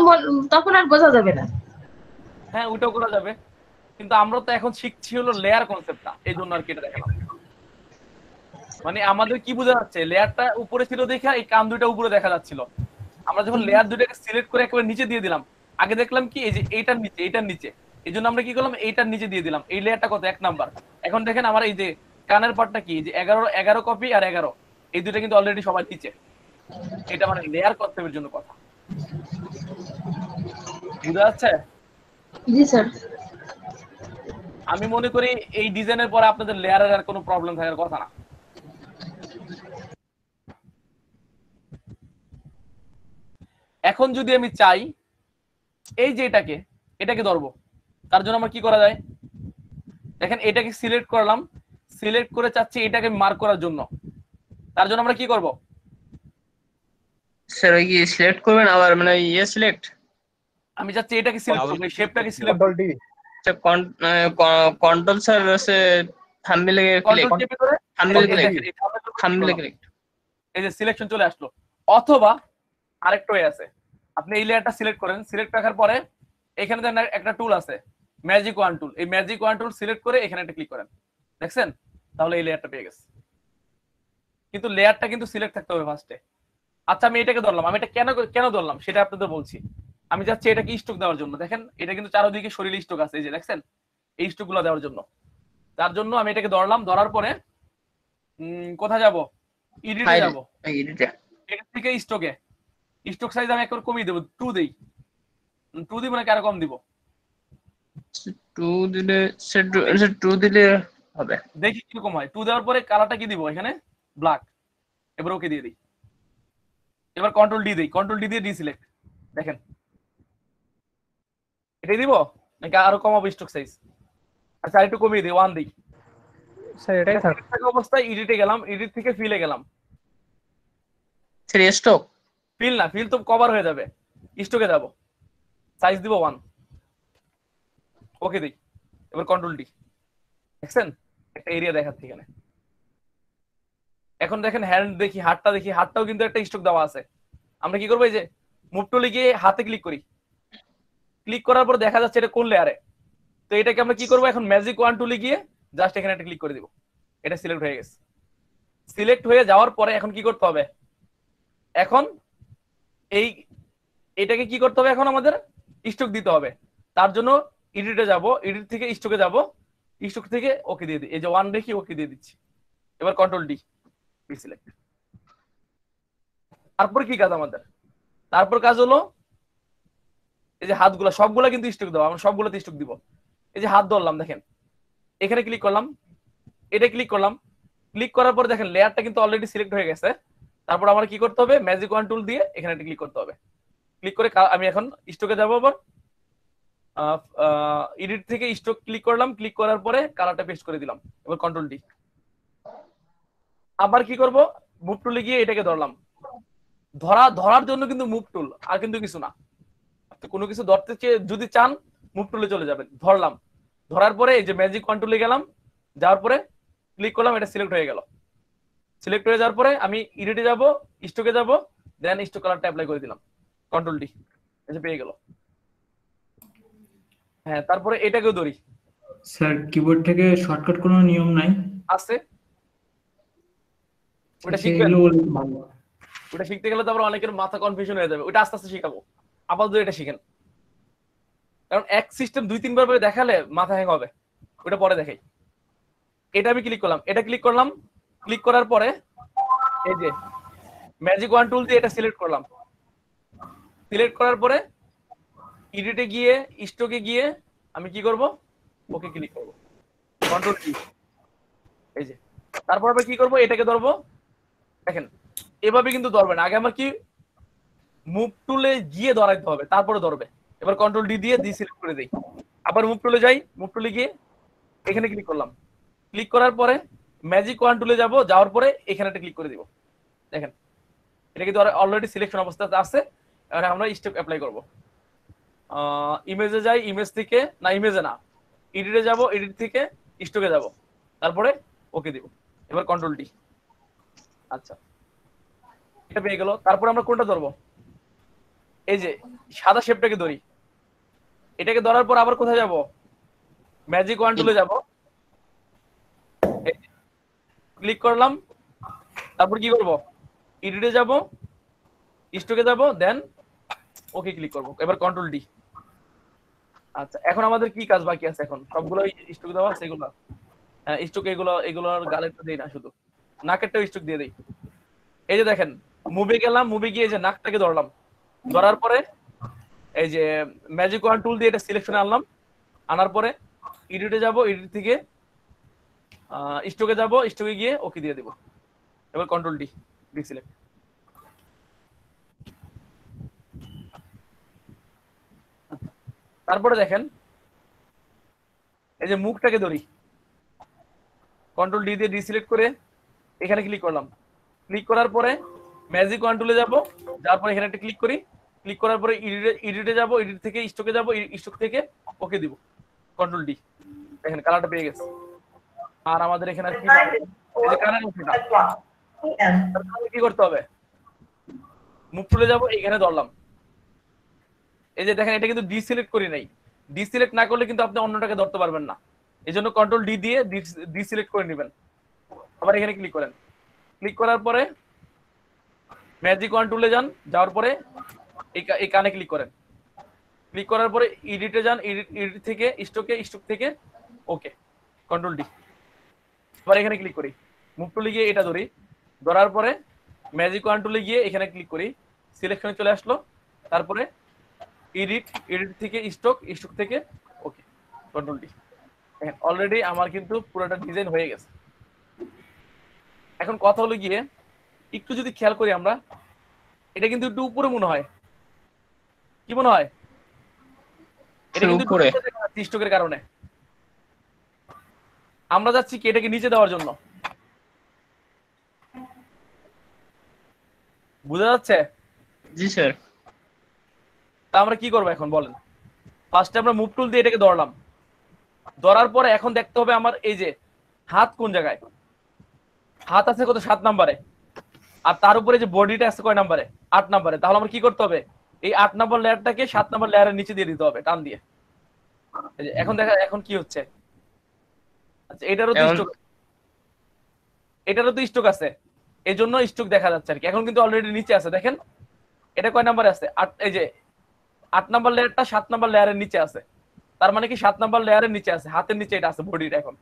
S5: তখন আর বোঝা যাবে না।
S1: হ্যাঁ ওইটাও করা যাবে, কিন্তু আমরা তো এখন শিখছি হলো লেয়ার কনসেপ্টটা, এই জন্য আর কি এটা দেখালাম। মানে আমাদের কি বোঝা যাচ্ছে, লেয়ারটা উপরে ছিল দেখা এই কান দুইটা উপরে দেখা যাচ্ছিল। আমরা যখন লেয়ার দুইটাকে সিলেক্ট করে একেবারে নিচে দিয়ে দিলাম, আগে দেখলাম কি এই যে এইটার নিচে, এইটার নিচে, এই জন্য আমরা কি করলাম, এইটার নিচে দিয়ে দিলাম। এই লেয়ারটা কত, 1 নাম্বার। এখন দেখেন আমার এই যে কানের পার্টটা কি, যে 11 কপি আর 11, এই দুইটা কিন্তু অলরেডি সবার নিচে। এটা মানে লেয়ার কনসেপ্টের জন্য কথা, বুঝা যাচ্ছে?
S5: জি স্যার।
S1: আমি মনে করি এই ডিজাইনের পরে আপনাদের লেয়ারের আর কোনো প্রবলেম থাকার কথা না। এখন যদি আমি চাই এই যে এটাকে ধরবো, তার জন্য আমার কি করা যায়, দেখেন এটাকে সিলেক্ট করলাম, সিলেক্ট করে চাচ্ছি এটাকে মার্ক করার জন্য, তার জন্য আমরা কি করব,
S2: স্যার ওই কি সিলেক্ট করবেন আবার, মানে ইয়ে সিলেক্ট?
S1: আমি চাচ্ছি এটাকে সিলেক্ট করব, এই শেপটাকে সিলেক্ট
S2: স্যার কন্ট্রোল স্যার আছে থাম্বনেলে ক্লিক,
S1: কন্ট্রোল টিপে করে
S2: থাম্বনেলে ক্লিক, থাম্বনেলে ক্লিক।
S1: এই যে সিলেকশন চলে আসলো। অথবা আরেকটা ওয়ে আছে, আপনি এই লেয়ারটা সিলেক্ট করেন, সিলেক্ট রাখার পরে এখানে দেখেন একটা টুল আছে ম্যাজিক ওয়ান টুল, এই ম্যাজিক ওয়ান টুল সিলেক্ট করে এখানে একটা ক্লিক করেন, দেখছেন? তাহলে এই লেয়ারটা পেয়ে গেছে। কিন্তু লেয়ারটা কিন্তু সিলেক্ট থাকতে হবে ফার্স্টে। আচ্ছা আমি এটাকে ধরলাম, আমি এটা কেন ধরলাম সেটা আপনাদের বলছি। আমি যাচ্ছি এটাকে স্ট্রোক দেওয়ার জন্য। দেখেন এটা কিন্তু চারদিকে শরীরে স্ট্রোক আছে, এই যে দেখছেন, এই স্ট্রোক গুলো দেওয়ার জন্য। তার জন্য আমি এটাকে ধরলাম, ধরার পরে কোথায় যাব? এডিটে যাব। এডিট থেকে স্ট্রোকে, স্ট্রোক সাইজ আমি একবার কমিয়ে দেবো, 2 দেই। 2 দিব নাকি আরো কম দিব?
S2: 2 দিলে 2 দিলে হবে।
S1: দেখি কিরকম হয়। 2 দেওয়ার পরে কালারটা কি দিব? এখানে ব্ল্যাক। এবার ওকে দিয়ে দিই। এবার কন্ট্রোল ডি দেই, কন্ট্রোল ডি দিয়ে ডিসিলেক্ট। দেখেন এটাই দিব নাকি আরো কমাবো স্ট্রোক সাইজ? আচ্ছা আরেকটু কমিয়ে দিই, 1 দিই।
S7: স্যার এটাই থাক।
S1: থাকা অবস্থায় এডিটে গেলাম, এডিট থেকে ফিলে গেলাম।
S2: স্যার স্টক
S1: ফিল না, ফিল তো কভার হয়ে যাবে। স্ট্রোকে যাব, সাইজ দিব 1, ওকে দিই। এবার কন্ট্রোল ডি, দেখছেন একটা এরিয়া দেখাচ্ছে এখানে। এখন দেখেন হ্যান্ড দেখি, হাতটা দেখি, হাতটাও কিন্তু একটা স্ট্রোক দেওয়া আছে। আমরা কি করবো? এই যে মুভ টুলে গিয়ে হাতে ক্লিক করি, ক্লিক করার পর দেখা যাচ্ছে এটা কোন লেয়ারে। তো এটাকে আমরা কি করবো? এখন ম্যাজিক ওয়ান টুলে গিয়ে জাস্ট এখানে একটা ক্লিক করে দিব, এটা সিলেক্ট হয়ে গেছে। সিলেক্ট হয়ে যাওয়ার পরে এখন কি করতে হবে? এখন এটাকে কি করতে হবে? এখন আমাদের স্ট্রোক দিতে হবে। তার জন্য এডিটে যাব, এডিট থেকে স্ট্রোকে যাব, স্ট্রোক থেকে ওকে দিয়ে দিই। এই যে 1 রেখে ওকে দিয়ে দিচ্ছি। এবার কন্ট্রোল ডি, সিলেক্ট। তারপর কি কাজ আমাদের? তারপর কাজ হলো এই যে হাতগুলো সবগুলা কিন্তু স্ট্রোক দেবো, আমরা সবগুলোতে স্ট্রোক দিব। এই যে হাত ধরলাম, দেখেন এখানে ক্লিক করলাম, এটা ক্লিক করলাম, ক্লিক করার পর দেখেন লেয়ারটা কিন্তু অলরেডি সিলেক্ট হয়ে গেছে। তারপর আমার কি করতে হবে? ম্যাজিক ওয়ান টুল দিয়ে এখানে একটা ক্লিক করতে হবে। ক্লিক করে আমি এখন স্ট্রোকে যাবো। আবার এডিট থেকে স্ট্রোক ক্লিক করলাম, ক্লিক করার পরে কালারটা পেস্ট করে দিলাম। এবার কন্ট্রোল ডি। আবার কি করব? মুভ টুলে গিয়ে এটাকে ধরলাম, ধরার জন্য কিন্তু মুভ টুল, আর কিন্তু কিছু না। কোনো কিছু ধরতে চেয়ে যদি চান মুভ টুলে চলে যাবেন। ধরলাম, ধরার পরে এই যে ম্যাজিক ওয়ান টুলে গেলাম, যাওয়ার পরে ক্লিক করলাম, এটা সিলেক্ট হয়ে গেল। সিলেক্ট হয়ে যাওয়ার পরে আমি এডিটে যাব, স্ট্রোকে যাব, দেন স্ট্রোক কালারটা অ্যাপ্লাই করে দিলাম, কন্ট্রোল ডি, এটা পেয়ে গেল। হ্যাঁ, তারপরে এটাকেও ধরি।
S9: স্যার কিবোর্ড থেকে শর্টকাট কোনো নিয়ম নাই?
S1: আছে, ওটা শিখবেন।
S9: সেগুলো বলে ভালো।
S1: ওটা শিখতে গেলে তো আবার অনেকের মাথা কনফিউশন হয়ে যাবে। ওটা আস্তে আস্তে শিখাবো, আপাতত এটা শিখেন। কারণ এক সিস্টেম 2-3 বার করে দেখালে মাথা হ্যাং হবে। ওটা পরে দেখাই। এটা আমি ক্লিক করলাম, এটা ক্লিক করলাম, ক্লিক করার পরে এই যে ম্যাজিক ওয়ান টুল দিয়ে এটা সিলেক্ট করলাম। সিলেক্ট করার পরে এডিটে গিয়ে স্ট্রোকে গিয়ে আমি কি করব? ওকে ক্লিক করব, কন্ট্রোল কি, এই যে। তারপর আবার কি করব? এটাকে ধরবো, দেখেন এভাবে কিন্তু ধরবে না। আগে আমার কি মুভ টুলে গিয়ে ধরাইতে হবে, তারপরে ধরবে। এবার কন্ট্রোল ডি দিয়ে সিলেক্ট করে দেই। আবার মুভ টুলে যাই, মুভ টুলে গিয়ে এখানে ক্লিক করলাম, ক্লিক করার পরে ম্যাজিক ওয়ান টুলে যাব, যাওয়ার পরে এখানে একটা ক্লিক করে দিব। দেখেন এটা কিন্তু অলরেডি সিলেকশন অবস্থাতে আছে। এবার আমরা স্টেপ অ্যাপ্লাই করব। ইমেজে যাই, ইমেজ থেকে না, ইমেজে না, এডিটে যাব, এডিট থেকে স্ট্রোকে যাব, তারপরে ওকে দিব। এবার কন্ট্রোল ডি। আচ্ছা, এটা পেয়ে গেল। তারপর আমরা কোনটা ধরবো? এই যে সাদা শেপটাকে ধরি। এটাকে ধরার পর আবার কোথায় যাব? ম্যাজিক ওয়ান টুলে যাব, ক্লিক করলাম, তারপর কি করব? এডিটে যাব, স্ট্রোকে যাব, দেন ওকে ক্লিক করব। এবার কন্ট্রোল ডি। আচ্ছা, এখন আমাদের কি কাজ বাকি আছে? এখন সবগুলোই স্ট্রোক দেওয়া আছে। এগুলো স্ট্রোক, এগুলোর গালেরটা দেই না, শুধু নাকেরটাও স্ট্রোক দিয়ে দেই। এই যে দেখেন মুভে গেলাম, মুভে গিয়ে যে নাকটাকে ধরলাম, ধরার পরে এই যে ম্যাজিক ওয়ান টুল দিয়ে এটা সিলেকশনে আনলাম, আনার পরে এডিটে যাব, এডিট থেকে স্ট্রোকে যাব, স্ট্রোকে গিয়ে ওকে দিয়ে দেব। এবার কন্ট্রোল ডি, ডিসিলেক্ট। তারপরে দেখেন এই যে মুখটাকে ধরি, কন্ট্রোল ডি দিয়ে ডিসিলেক্ট করে এখানে ক্লিক করলাম। ক্লিক করার পরে ম্যাজিক ওয়ান টুলে যাব, যার পরে এখানে একটা ক্লিক করি, ক্লিক করার পরে এডিটে যাব, এডিট থেকে স্ট্রোকে যাব, স্ট্রোক থেকে ওকে দিব, কন্ট্রোল ডি। দেখেন কালারটা পেয়ে গেছে। আর আমাদের এখানে কি কালার কি করতে হবে? মুভ টুলে যাব, এখানে ধরলাম। এই যে দেখেন এটা কিন্তু ডিসিলেক্ট করি নাই, ডিসিলেক্ট না করলে কিন্তু আপনি অন্যটাকে ধরতে পারবেন না। এই জন্য কন্ট্রোল ডি দিয়ে ডিসিলেক্ট করে নেবেন। আবার এখানে ক্লিক করেন, ক্লিক করার পরে ম্যাজিক ওয়ান টুলে যান, যাওয়ার পরে এই কানে ক্লিক করেন, ক্লিক করার পরে এডিটে যান, এডিট থেকে স্টক থেকে ওকে, কন্ট্রোল ডি। আবার এখানে ক্লিক করি, মুভ টুলে গিয়ে এটা ধরি, ধরার পরে ম্যাজিক ওয়ান টুলে গিয়ে এখানে ক্লিক করি, সিলেকশনে চলে আসলো, তারপরে এডিট থেকে স্টক থেকে ওকে, কন্ট্রোল ডি। দেখেন অলরেডি আমার কিন্তু পুরোটা ডিজাইন হয়ে গেছে। এখন কথা হলো গিয়ে একটু যদি খেয়াল করি আমরা, এটা কিন্তু একটু উপরে মনে হয়, কি মনে হয়? এটা কিন্তু
S2: উপরে
S1: স্টকের কারণে আমরা যাচ্ছি কি এটাকে নিচে দেওয়ার জন্য, বুঝা যাচ্ছে?
S2: জি স্যার।
S1: তা আমরা কি করবো এখন বলেন? ফার্স্টে আমরা মুভ টুল দিয়ে এটাকে ধরলাম, ধরার পরে এখন দেখতে হবে আমার এই যে হাত কোন জায়গায়, হাত আছে কত 7 নম্বরে, আর তার উপরে যে বডিটা আছে কয় নম্বরে, 8 নম্বরে। তাহলে আমার কি করতে হবে, এই 8 নম্বর লেয়ারটাকে 7 নম্বর লেয়ারের নিচে দিয়ে দিতে হবে টান দিয়ে। এই যে এখন দেখা এখন কি হচ্ছে, আচ্ছা এটারও তো স্টক আছে, এই জন্য স্টক দেখা যাচ্ছে আর কি। এখন কিন্তু অলরেডি নিচে আছে, দেখেন এটা কয় নম্বরে আছে, এই যে 8 নম্বর লেয়ারটা 7 নম্বর লেয়ারের নিচে আছে, তার মানে কি 7 নম্বর লেয়ারের নিচে আছে, হাতের নিচে এটা আছে বডিটা। এখন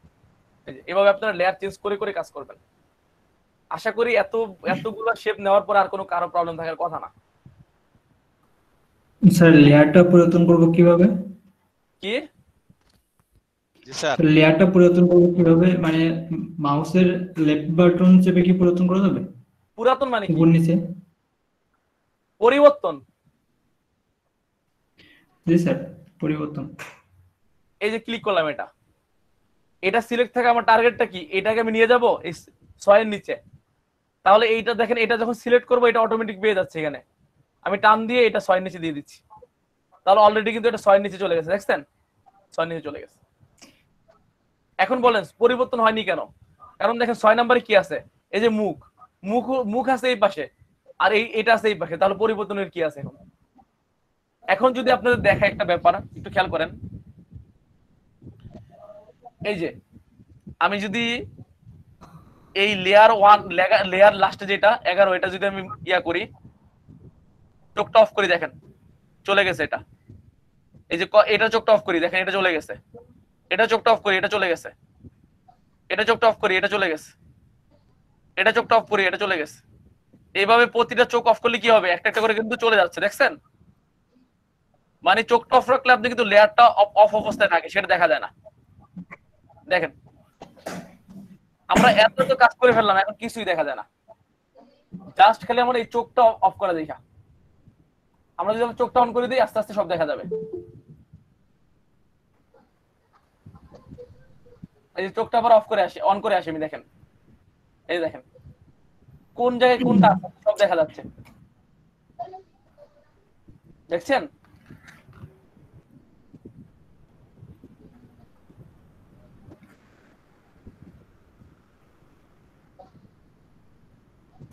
S1: এভাবে আপনারা লেয়ার চেঞ্জ করে করে কাজ করবেন। আশা করি এতগুলো শেপ নেওয়ার পর আর কোনো কারো প্রবলেম থাকার কথা না।
S9: স্যার লেয়ারটা পরিবর্তন করব কিভাবে?
S1: কি
S9: লেয়ারটা পরিবর্তন করব কিভাবে, মানে মাউসের লেফট বাটন চেপে কি পরিবর্তন করা যাবে?
S1: পুরাতন মানে কি?
S9: উপর নিচে
S1: পরিবর্তন।
S9: জি স্যার, পরিবর্তন।
S1: এই যে ক্লিক করলাম, এটা সিলেক্ট থাকে, আমার টার্গেটটা কি, এটাকে আমি নিয়ে যাব এই 6 এর নিচে। তাহলে এইটা দেখেন, এটা যখন সিলেক্ট করবো এটা অটোমেটিক পেয়ে যাচ্ছে, এখানে আমি টান দিয়ে এটা 6 এর নিচে দিয়ে দিচ্ছি। তাহলে অলরেডি কিন্তু এটা 6 এর নিচে চলে গেছে, দেখছেন 6 এর নিচে চলে গেছে। এখন বলেন পরিবর্তন হয়নি কেন? কারণ দেখেন 6 নম্বরে কি আছে, এই যে মুখ আছে এই পাশে, আর এটা আছে এই পাশে, তাহলে পরিবর্তনের কি আছে? এখন যদি আপনাদের দেখা একটা ব্যাপার একটু খেয়াল করেন, এই যে আমি যদি এই লেয়ার লাস্টে যেটা 11 এটা যদি আমি করি, চোখটা অফ করি, দেখেন চলে গেছে এটা। এই যে এটা চোখটা অফ করি, দেখেন এটা চলে গেছে। এটা চোখটা অফ করি, এটা চলে গেছে। এটা চোখটা অফ করি, এটা চলে গেছে। এটা চোখটা অফ করি, এটা চলে গেছে। এইভাবে প্রতিটা চোখ অফ করলে কি হবে, একটা একটা করে কিন্তু চলে যাচ্ছে, দেখছেন? মানে চোখটা অফ রাখলে আপনি কিন্তু লেয়ারটা অফ অবস্থায় থাকে, সেটা দেখা যায় না। দেখেন আমরা এত তো কাজ করে ফেললাম, এখন কিছুই দেখা যায় না, জাস্ট খালি আমরা এই চোখটা অফ করা দেখা। আমরা যদি চোখটা অন করে দিই, আস্তে আস্তে সব দেখা যাবে। এই যে চোখটা আবার অফ করে আসি, অন করে আসি আমি, দেখেন এই দেখেন কোন জায়গায় কোনটা আছে সব দেখা যাচ্ছে, দেখছেন?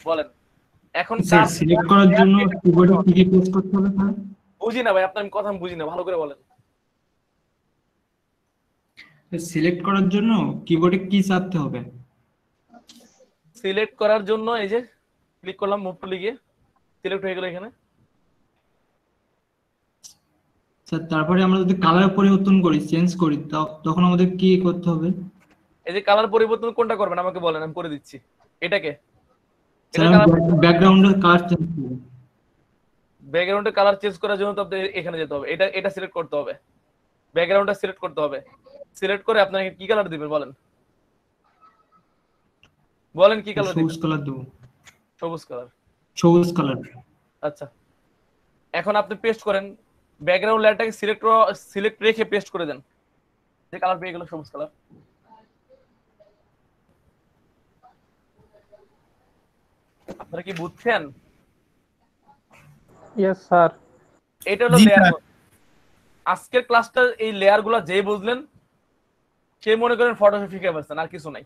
S1: বলেন এখন
S9: স্যার সিলেক্ট করার জন্য কিবোর্ডে কি কি প্রেস করতে হবে স্যার?
S1: বুঝি না ভাই, আপনার কথা আমি বুঝি না, ভালো করে বলেন।
S9: সিলেক্ট করার জন্য কিবোর্ডে কি চাপতে হবে?
S1: সিলেক্ট করার জন্য এই যে ক্লিক করলাম, মুভ টুলে গিয়ে সিলেক্ট হয়ে গেল এখানে।
S9: স্যার তারপরে আমরা যদি কালার পরিবর্তন করি, চেঞ্জ করি, তখন আমাদের কি করতে হবে?
S1: এই যে কালার পরিবর্তন কোনটা করবেন আমাকে বলেন, আমি করে দিচ্ছি। এটাকে
S9: ব্যাকগ্রাউন্ডের কালার চেঞ্জ করব।
S1: ব্যাকগ্রাউন্ডের কালার চেঞ্জ করার জন্য তো আপনাদের এখানে যেতে হবে, এটা সিলেক্ট করতে হবে, ব্যাকগ্রাউন্ডটা সিলেক্ট করতে হবে। সিলেক্ট করে আপনাকে কি কালার দিবেন বলেন, বলেন কি কালার দিবেন?
S9: সবুজ কালার দেব।
S1: সবুজ কালার।
S9: সবুজ কালার।
S1: আচ্ছা এখন আপনি পেস্ট করেন, ব্যাকগ্রাউন্ড লেয়ারটাকে সিলেক্ট রেখে পেস্ট করে দেন, যে কালার পেয়ে গেল সবুজ কালার। আপনারা কি বুঝছেন?
S7: Yes sir.
S1: এটা হলো লেয়ার। আজকের ক্লাসটা এই লেয়ার গুলা যে বুঝলেন সে মনে করেন ফটোশপ শিখে ফেলছেন, আর কিছু নাই।